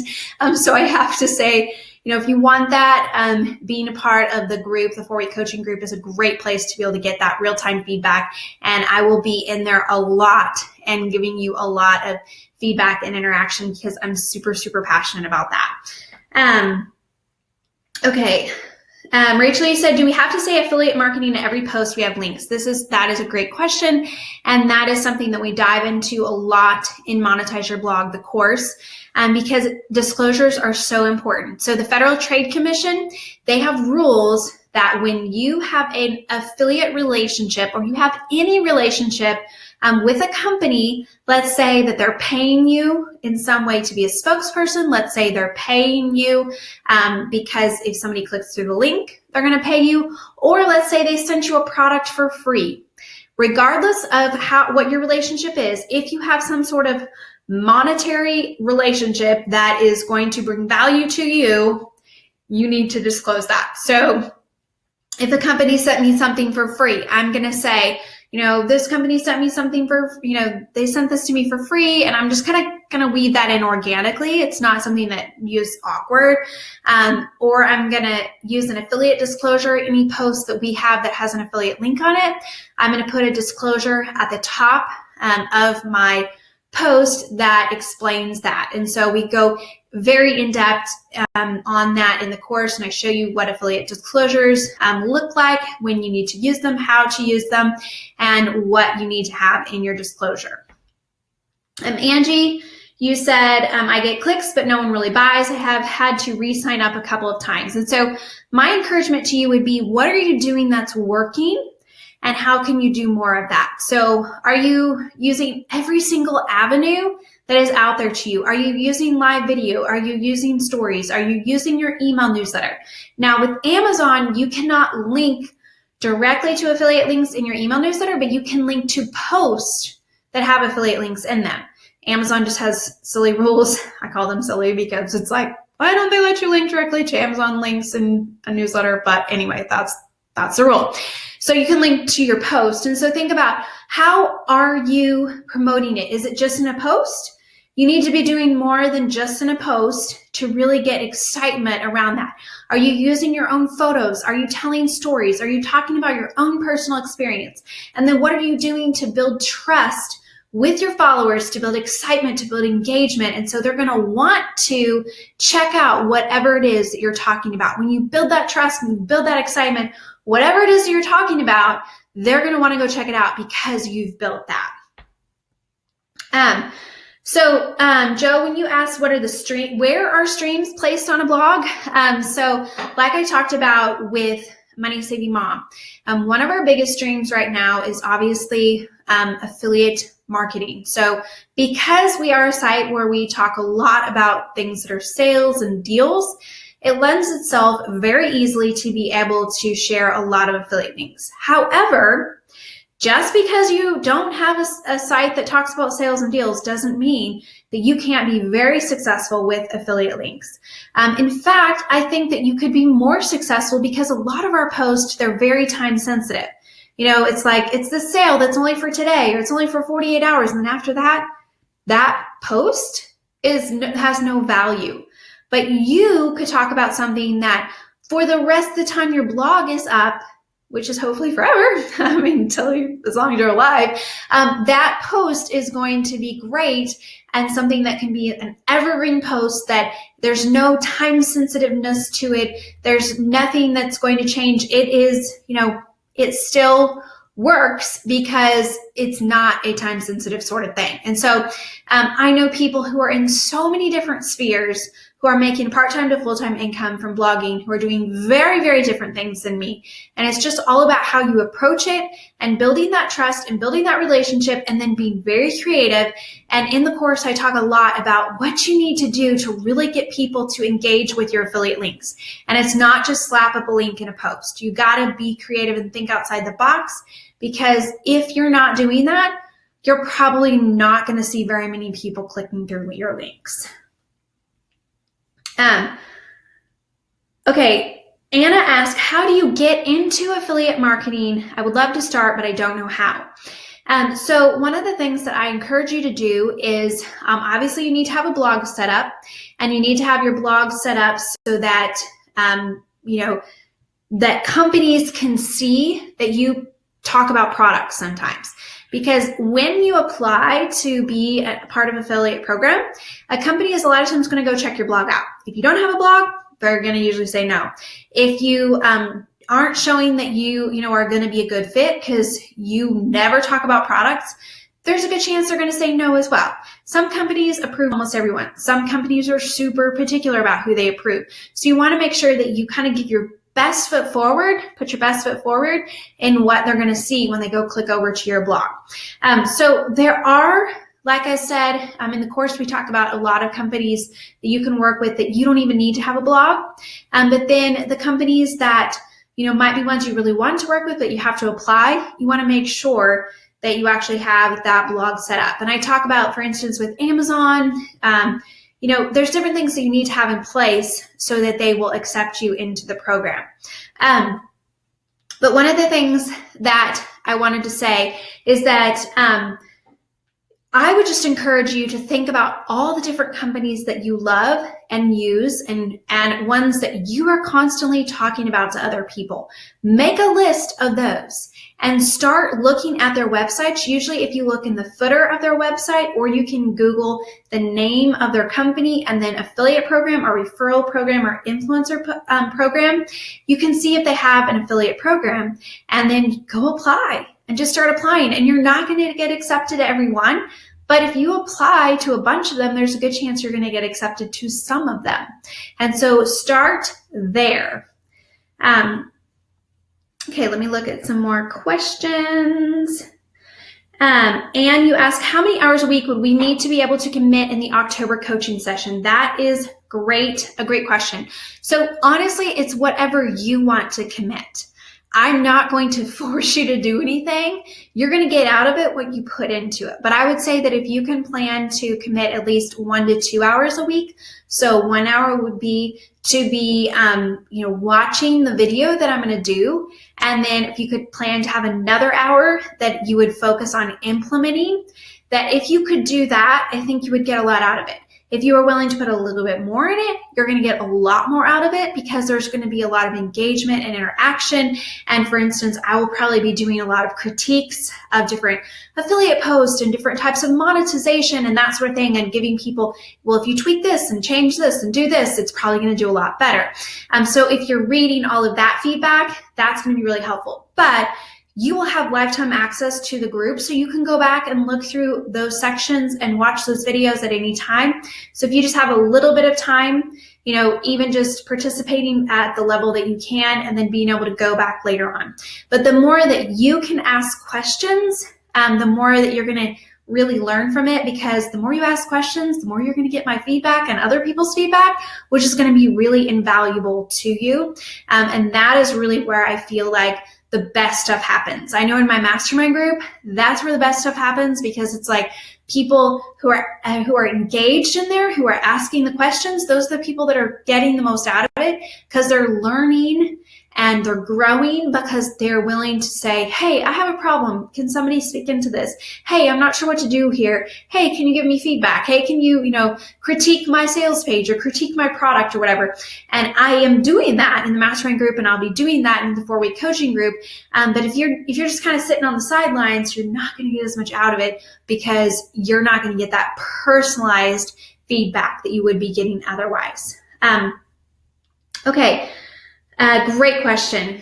so I have to say, if you want that, being a part of the group, the 4-week coaching group, is a great place to be able to get that real-time feedback. And I will be in there a lot and giving you a lot of feedback and interaction, because I'm super, super passionate about that. Okay. Rachel, you said, do we have to say affiliate marketing to every post we have links? That is a great question. And that is something that we dive into a lot in Monetize Your Blog, the course, because disclosures are so important. So the Federal Trade Commission, they have rules that when you have an affiliate relationship, or you have any relationship with a company, let's say that they're paying you in some way to be a spokesperson. Let's say they're paying you because if somebody clicks through the link, they're going to pay you. Or let's say they sent you a product for free. Regardless of what your relationship is, if you have some sort of monetary relationship that is going to bring value to you, you need to disclose that. So if a company sent me something for free, I'm going to say, this company sent me something for, they sent this to me for free, and I'm just kind of going to weave that in organically. It's not something that is awkward. Or I'm going to use an affiliate disclosure. Any post that we have that has an affiliate link on it, I'm going to put a disclosure at the top of my post that explains that. And so we go very in-depth on that in the course, and I show you what affiliate disclosures look like, when you need to use them, how to use them, and what you need to have in your disclosure. Angie, you said, I get clicks, but no one really buys. I have had to re-sign up a couple of times. And so my encouragement to you would be, what are you doing that's working? And how can you do more of that? So are you using every single avenue that is out there to you? Are you using live video? Are you using stories? Are you using your email newsletter? Now with Amazon, you cannot link directly to affiliate links in your email newsletter, but you can link to posts that have affiliate links in them. Amazon just has silly rules. I call them silly because it's like, why don't they let you link directly to Amazon links in a newsletter? But anyway, that's the rule. So you can link to your post. And so think about, how are you promoting it? Is it just in a post? You need to be doing more than just in a post to really get excitement around that. Are you using your own photos? Are you telling stories? Are you talking about your own personal experience? And then what are you doing to build trust with your followers, to build excitement, to build engagement? And so they're going to want to check out whatever it is that you're talking about. When you build that trust and you build that excitement, whatever it is that you're talking about, they're going to want to go check it out because you've built that. Joe, when you asked where are streams placed on a blog? So like I talked about with Money Saving Mom, one of our biggest streams right now is obviously affiliate marketing. So because we are a site where we talk a lot about things that are sales and deals, it lends itself very easily to be able to share a lot of affiliate links. However, Just because you don't have a site that talks about sales and deals doesn't mean that you can't be very successful with affiliate links. In fact, I think that you could be more successful because a lot of our posts, they're very time sensitive. It's like, it's the sale that's only for today, or it's only for 48 hours. And then after that, that post has no value. But you could talk about something that for the rest of the time your blog is up, which is hopefully forever, as long as you're alive, that post is going to be great and something that can be an evergreen post that there's no time sensitiveness to it. There's nothing that's going to change. It is, it still works because it's not a time sensitive sort of thing. And so I know people who are in so many different spheres who are making part-time to full-time income from blogging, who are doing very, very different things than me. And it's just all about how you approach it and building that trust and building that relationship and then being very creative. And in the course, I talk a lot about what you need to do to really get people to engage with your affiliate links. And it's not just slap up a link in a post. You gotta be creative and think outside the box, because if you're not doing that, you're probably not gonna see very many people clicking through your links. Okay, Anna asked, how do you get into affiliate marketing? I would love to start, but I don't know how. So one of the things that I encourage you to do is, obviously you need to have a blog set up, and you need to have your blog set up so that, that companies can see that you talk about products sometimes. Because when you apply to be a part of an affiliate program, a company is a lot of times going to go check your blog out. If you don't have a blog, they're going to usually say no. If you aren't showing that you are going to be a good fit because you never talk about products, there's a good chance they're going to say no as well. Some companies approve almost everyone. Some companies are super particular about who they approve. So you want to make sure that you kind of give your best foot forward, put your best foot forward in what they're going to see when they go click over to your blog. So there are, like I said, in the course, we talk about a lot of companies that you can work with that you don't even need to have a blog. But then the companies that, might be ones you really want to work with, but you have to apply, you want to make sure that you actually have that blog set up. And I talk about, for instance, with Amazon, there's different things that you need to have in place so that they will accept you into the program. But one of the things that I wanted to say is that I would just encourage you to think about all the different companies that you love and use and ones that you are constantly talking about to other people. Make a list of those and start looking at their websites. Usually if you look in the footer of their website, or you can Google the name of their company and then affiliate program or referral program or influencer program, you can see if they have an affiliate program, and then go apply and just start applying. And you're not going to get accepted to every one, but if you apply to a bunch of them, there's a good chance you're going to get accepted to some of them. And so start there. Okay, let me look at some more questions. And you ask, how many hours a week would we need to be able to commit in the October coaching session? That is great, a great question. So honestly, it's whatever you want to commit. I'm not going to force you to do anything. You're going to get out of it what you put into it. But I would say that if you can plan to commit at least 1 to 2 hours a week, so 1 hour would be to be, watching the video that I'm going to do. And then if you could plan to have another hour that you would focus on implementing, that if you could do that, I think you would get a lot out of it. If you are willing to put a little bit more in it, you're going to get a lot more out of it because there's going to be a lot of engagement and interaction. And for instance, I will probably be doing a lot of critiques of different affiliate posts and different types of monetization and that sort of thing, and giving people, well, if you tweak this and change this and do this, it's probably going to do a lot better. So if you're reading all of that feedback, that's going to be really helpful. But you will have lifetime access to the group, so you can go back and look through those sections and watch those videos at any time. So if you just have a little bit of time, even just participating at the level that you can and then being able to go back later on. But the more that you can ask questions, the more that you're going to really learn from it, because the more you ask questions, the more you're going to get my feedback and other people's feedback, which is going to be really invaluable to you. And that is really where I feel like the best stuff happens. I know in my mastermind group, that's where the best stuff happens, because it's like people who are engaged in there, who are asking the questions. Those are the people that are getting the most out of it, because they're learning and they're growing, because they're willing to say, hey, I have a problem. Can somebody speak into this? Hey, I'm not sure what to do here. Hey, can you give me feedback? Hey, can you, critique my sales page or critique my product or whatever? And I am doing that in the mastermind group, and I'll be doing that in the 4-week coaching group. But if you're just kind of sitting on the sidelines, you're not going to get as much out of it, because you're not going to get that personalized feedback that you would be getting otherwise. Okay. Great question.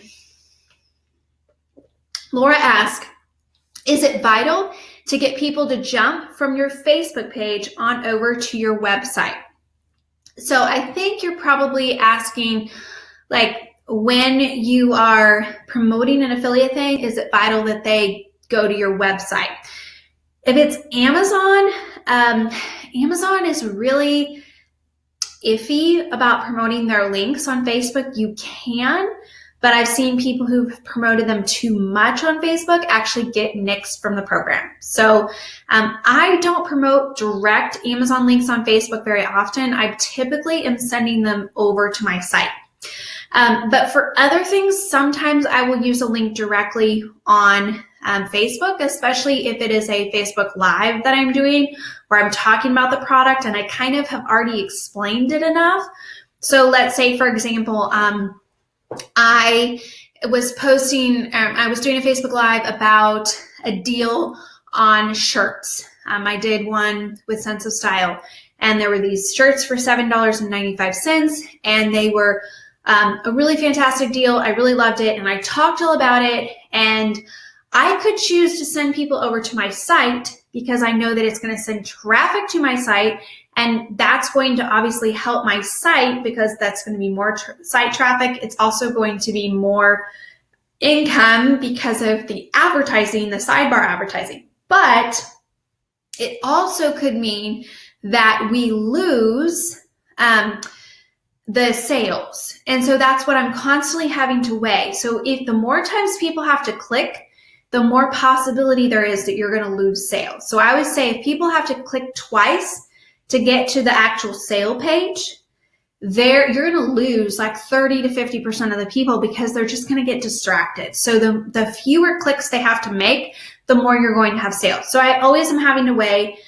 Laura asked, is it vital to get people to jump from your Facebook page on over to your website? So I think you're probably asking, like, when you are promoting an affiliate thing, is it vital that they go to your website? If it's Amazon, Amazon is really iffy about promoting their links on Facebook. You can, but I've seen people who've promoted them too much on Facebook actually get nixed from the program. So I don't promote direct Amazon links on Facebook very often. I typically am sending them over to my site. But for other things, sometimes I will use a link directly on Facebook, especially if it is a Facebook Live that I'm doing, where I'm talking about the product and I kind of have already explained it enough. So let's say, for example, I was doing a Facebook Live about a deal on shirts. I did one with Sense of Style, and there were these shirts for $7.95, and they were a really fantastic deal. I really loved it, and I talked all about it, and I could choose to send people over to my site, because I know that it's going to send traffic to my site, and that's going to obviously help my site, because that's going to be more site traffic. It's also going to be more income because of the advertising, the sidebar advertising. But it also could mean that we lose the sales. And so that's what I'm constantly having to weigh. So if the more times people have to click, the more possibility there is that you're going to lose sales. So I would say if people have to click twice to get to the actual sale page, you're going to lose like 30 to 50% of the people, because they're just going to get distracted. So the fewer clicks they have to make, the more you're going to have sales. So I always am having to weigh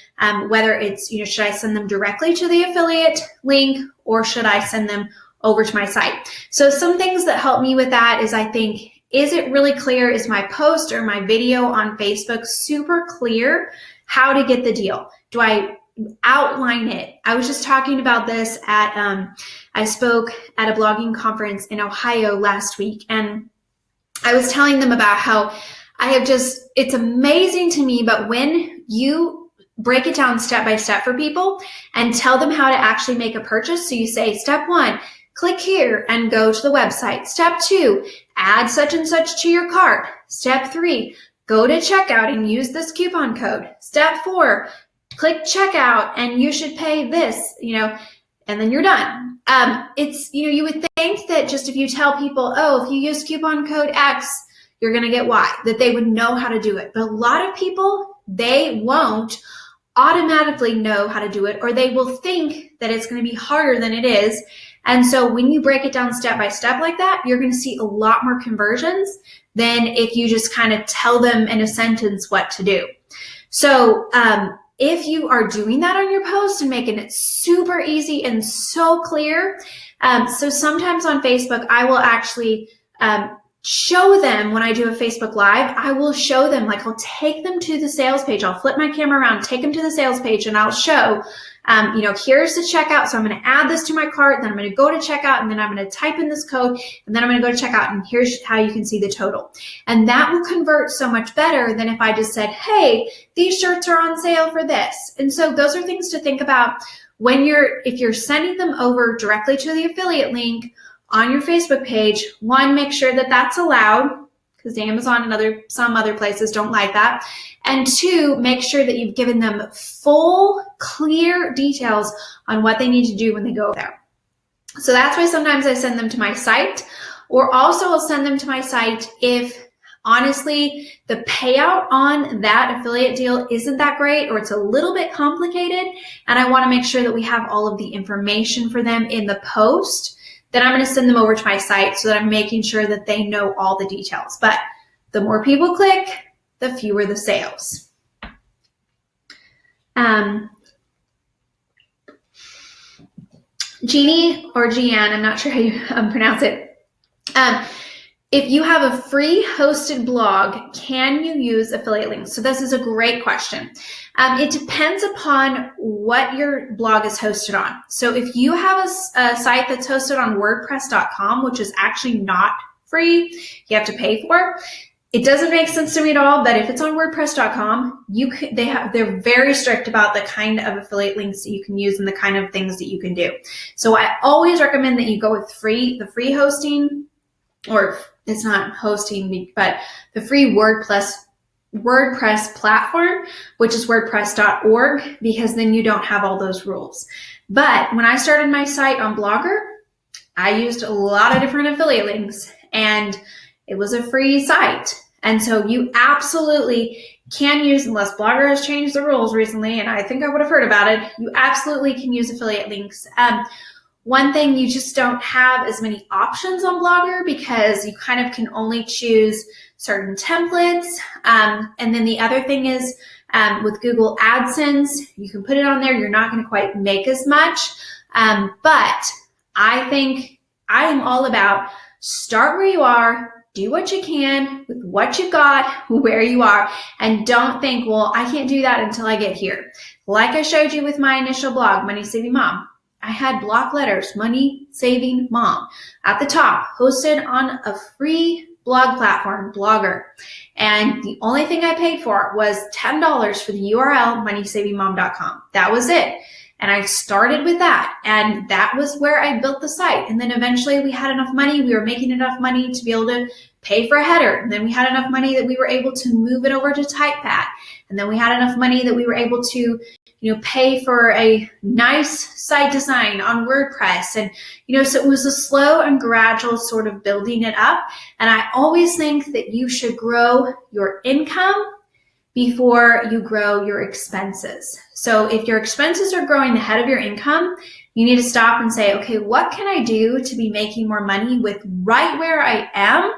whether it's, should I send them directly to the affiliate link, or should I send them over to my site? So some things that help me with that is, I think, is it really clear? Is my post or my video on Facebook super clear how to get the deal? Do I outline it? I was just talking about this at, I spoke at a blogging conference in Ohio last week, and I was telling them about how it's amazing to me, but when you break it down step by step for people and tell them how to actually make a purchase. So you say, step 1, click here and go to the website. Step 2, add such and such to your cart. Step 3, go to checkout and use this coupon code. Step 4, click checkout and you should pay this, and then you're done. You would think that just if you tell people, oh, if you use coupon code X, you're going to get Y, that they would know how to do it. But a lot of people, they won't automatically know how to do it, or they will think that it's going to be harder than it is. And so when you break it down step by step like that, you're going to see a lot more conversions than if you just kind of tell them in a sentence what to do. So if you are doing that on your post and making it super easy and so clear, so sometimes on Facebook, I will actually show them when I do a Facebook Live, I will show them, like I'll take them to the sales page. I'll flip my camera around, take them to the sales page, and I'll show, here's the checkout. So I'm going to add this to my cart, then I'm going to go to checkout, and then I'm going to type in this code, and then I'm going to go to checkout, and here's how you can see the total. And that will convert so much better than if I just said, hey, these shirts are on sale for this. And so those are things to think about if you're sending them over directly to the affiliate link on your Facebook page. One, make sure that that's allowed, because Amazon and some other places don't like that. And 2, make sure that you've given them full, clear details on what they need to do when they go there. So that's why sometimes I send them to my site, or also I'll send them to my site if Honestly, the payout on that affiliate deal isn't that great, or it's a little bit complicated, and I want to make sure that we have all of the information for them in the post. Then I'm going to send them over to my site so that I'm making sure that they know all the details. But the more people click, the fewer the sales. Jeannie or Jeanne, I'm not sure how you pronounce it. If you have a free hosted blog, can you use affiliate links? So this is a great question. It depends upon what your blog is hosted on. So if you have a site that's hosted on WordPress.com, which is actually not free, you have to pay for, it doesn't make sense to me at all. But if it's on WordPress.com, they're very strict about the kind of affiliate links that you can use and the kind of things that you can do. So I always recommend that you go with the free hosting, or it's not hosting, but the free WordPress platform, which is WordPress.org, because then you don't have all those rules. But when I started my site on Blogger, I used a lot of different affiliate links, and it was a free site. And so you absolutely can use, unless Blogger has changed the rules recently, and I think I would have heard about it, you absolutely can use affiliate links. One thing, you just don't have as many options on Blogger because you kind of can only choose certain templates. And then the other thing is with Google AdSense, you can put it on there. You're not going to quite make as much. But I think I am all about start where you are, do what you can with what you've got, where you are, and don't think, well, I can't do that until I get here. Like I showed you with my initial blog, Money Saving Mom. I had block letters, Money Saving Mom, at the top, hosted on a free blog platform, Blogger. And the only thing I paid for was $10 for the URL, moneysavingmom.com. That was it. And I started with that. And that was where I built the site. And then eventually we had enough money. We were making enough money to be able to pay for a header. And then we had enough money that we were able to move it over to TypePad. And then we had enough money that we were able to pay for a nice site design on WordPress. And, so it was a slow and gradual sort of building it up. And I always think that you should grow your income before you grow your expenses. So if your expenses are growing ahead of your income, you need to stop and say, okay, what can I do to be making more money with right where I am?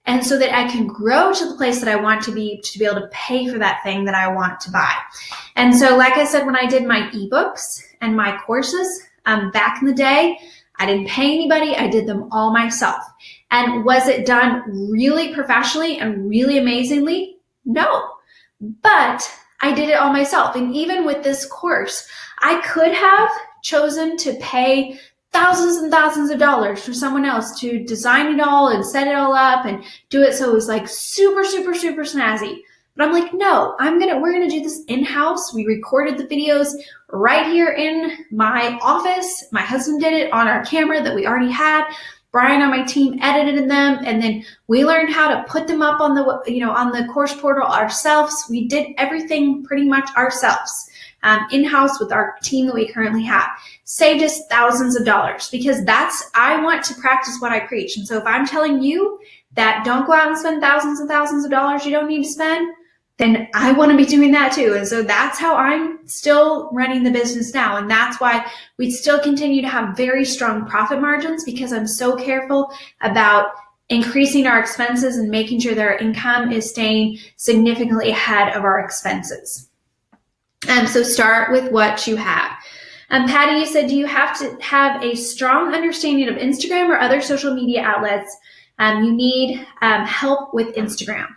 And so that I can grow to the place that I want to be able to pay for that thing that I want to buy. And so, like I said, when I did my ebooks and my courses back in the day, I didn't pay anybody. I did them all myself. And was it done really professionally and really amazingly? No. But I did it all myself. And even with this course, I could have chosen to pay thousands and thousands of dollars for someone else to design it all and set it all up and do it so it was like super, super, super snazzy. But I'm like, no, we're gonna do this in-house. We recorded the videos right here in my office. My husband did it on our camera that we already had. Brian on my team edited them, and then we learned how to put them up on the course portal ourselves. We did everything pretty much ourselves, in-house with our team that we currently have. Saved us thousands of dollars because I want to practice what I preach. And so if I'm telling you that don't go out and spend thousands and thousands of dollars you don't need to spend, then I want to be doing that too. And so that's how I'm still running the business now. And that's why we still continue to have very strong profit margins, because I'm so careful about increasing our expenses and making sure that our income is staying significantly ahead of our expenses. So start with what you have. Patty, you said, do you have to have a strong understanding of Instagram or other social media outlets? You need help with Instagram.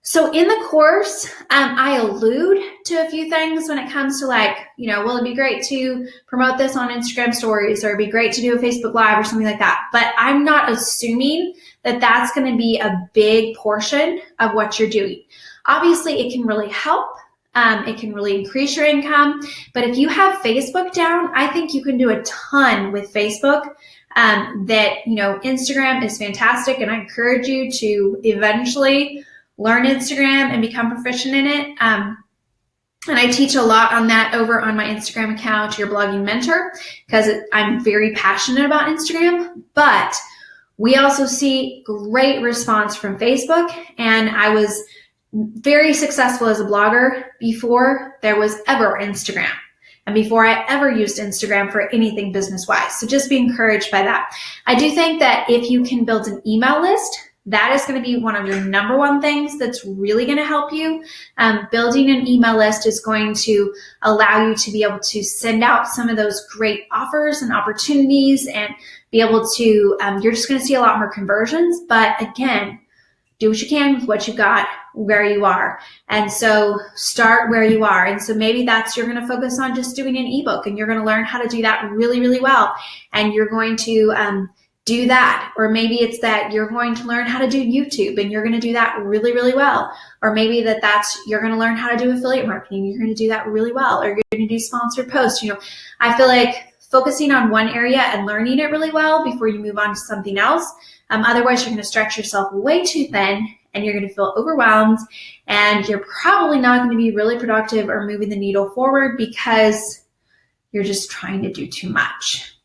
So in the course, I allude to a few things when it comes to it'd be great to promote this on Instagram stories, or it'd be great to do a Facebook Live or something like that. But I'm not assuming that that's going to be a big portion of what you're doing. Obviously, it can really help. It can really increase your income. But if you have Facebook down, I think you can do a ton with Facebook. Instagram is fantastic, and I encourage you to eventually learn Instagram and become proficient in it. And I teach a lot on that over on my Instagram account, Your Blogging Mentor, because I'm very passionate about Instagram. But We also see great response from Facebook, and I was very successful as a blogger before there was ever Instagram and before I ever used Instagram for anything business-wise. So just be encouraged by that. I do think that if you can build an email list, that is going to be one of your number one things that's really going to help you. Building an email list is going to allow you to be able to send out some of those great offers and opportunities and be able to, you're just going to see a lot more conversions. But again, do what you can with what you got, where you are. And so start where you are. And so maybe that's, you're going to focus on just doing an ebook, and you're going to learn how to do that really, really well. And you're going to do that. Or maybe it's that you're going to learn how to do YouTube, and you're going to do that really, really well. Or maybe you're going to learn how to do affiliate marketing. You're going to do that really well. Or you're going to do sponsored posts. I feel like focusing on one area and learning it really well before you move on to something else. Otherwise, you're going to stretch yourself way too thin, and you're going to feel overwhelmed, and you're probably not going to be really productive or moving the needle forward because you're just trying to do too much.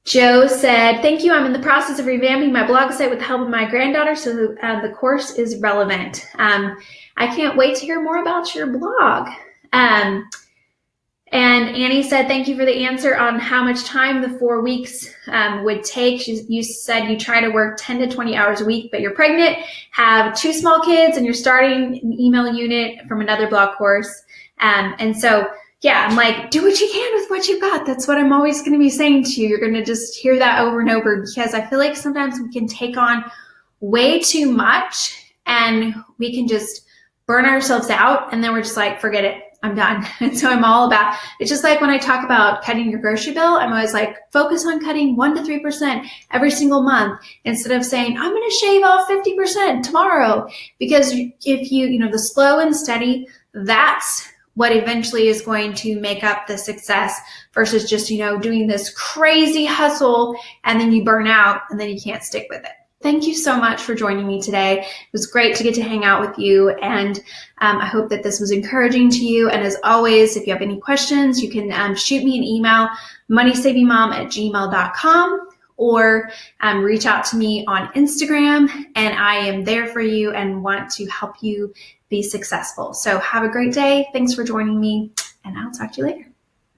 Joe said, thank you. I'm in the process of revamping my blog site with the help of my granddaughter, so the course is relevant. I can't wait to hear more about your blog. And Annie said, thank you for the answer on how much time the 4 weeks would take. You said you try to work 10 to 20 hours a week, but you're pregnant, have 2 small kids, and you're starting an email unit from another blog course. And so, yeah, I'm like, do what you can with what you've got. That's what I'm always going to be saying to you. You're going to just hear that over and over, because I feel like sometimes we can take on way too much and we can just burn ourselves out, and then we're just like, forget it. I'm done. And so I'm all about, it's just like when I talk about cutting your grocery bill, I'm always like, focus on cutting 1% to 3% every single month, instead of saying, I'm going to shave off 50% tomorrow. Because if the slow and steady, that's what eventually is going to make up the success, versus just, doing this crazy hustle and then you burn out and then you can't stick with it. Thank you so much for joining me today. It was great to get to hang out with you, and I hope that this was encouraging to you. And as always, if you have any questions, you can shoot me an email, moneysavingmom@gmail.com, or reach out to me on Instagram, and I am there for you and want to help you be successful. So have a great day. Thanks for joining me, and I'll talk to you later.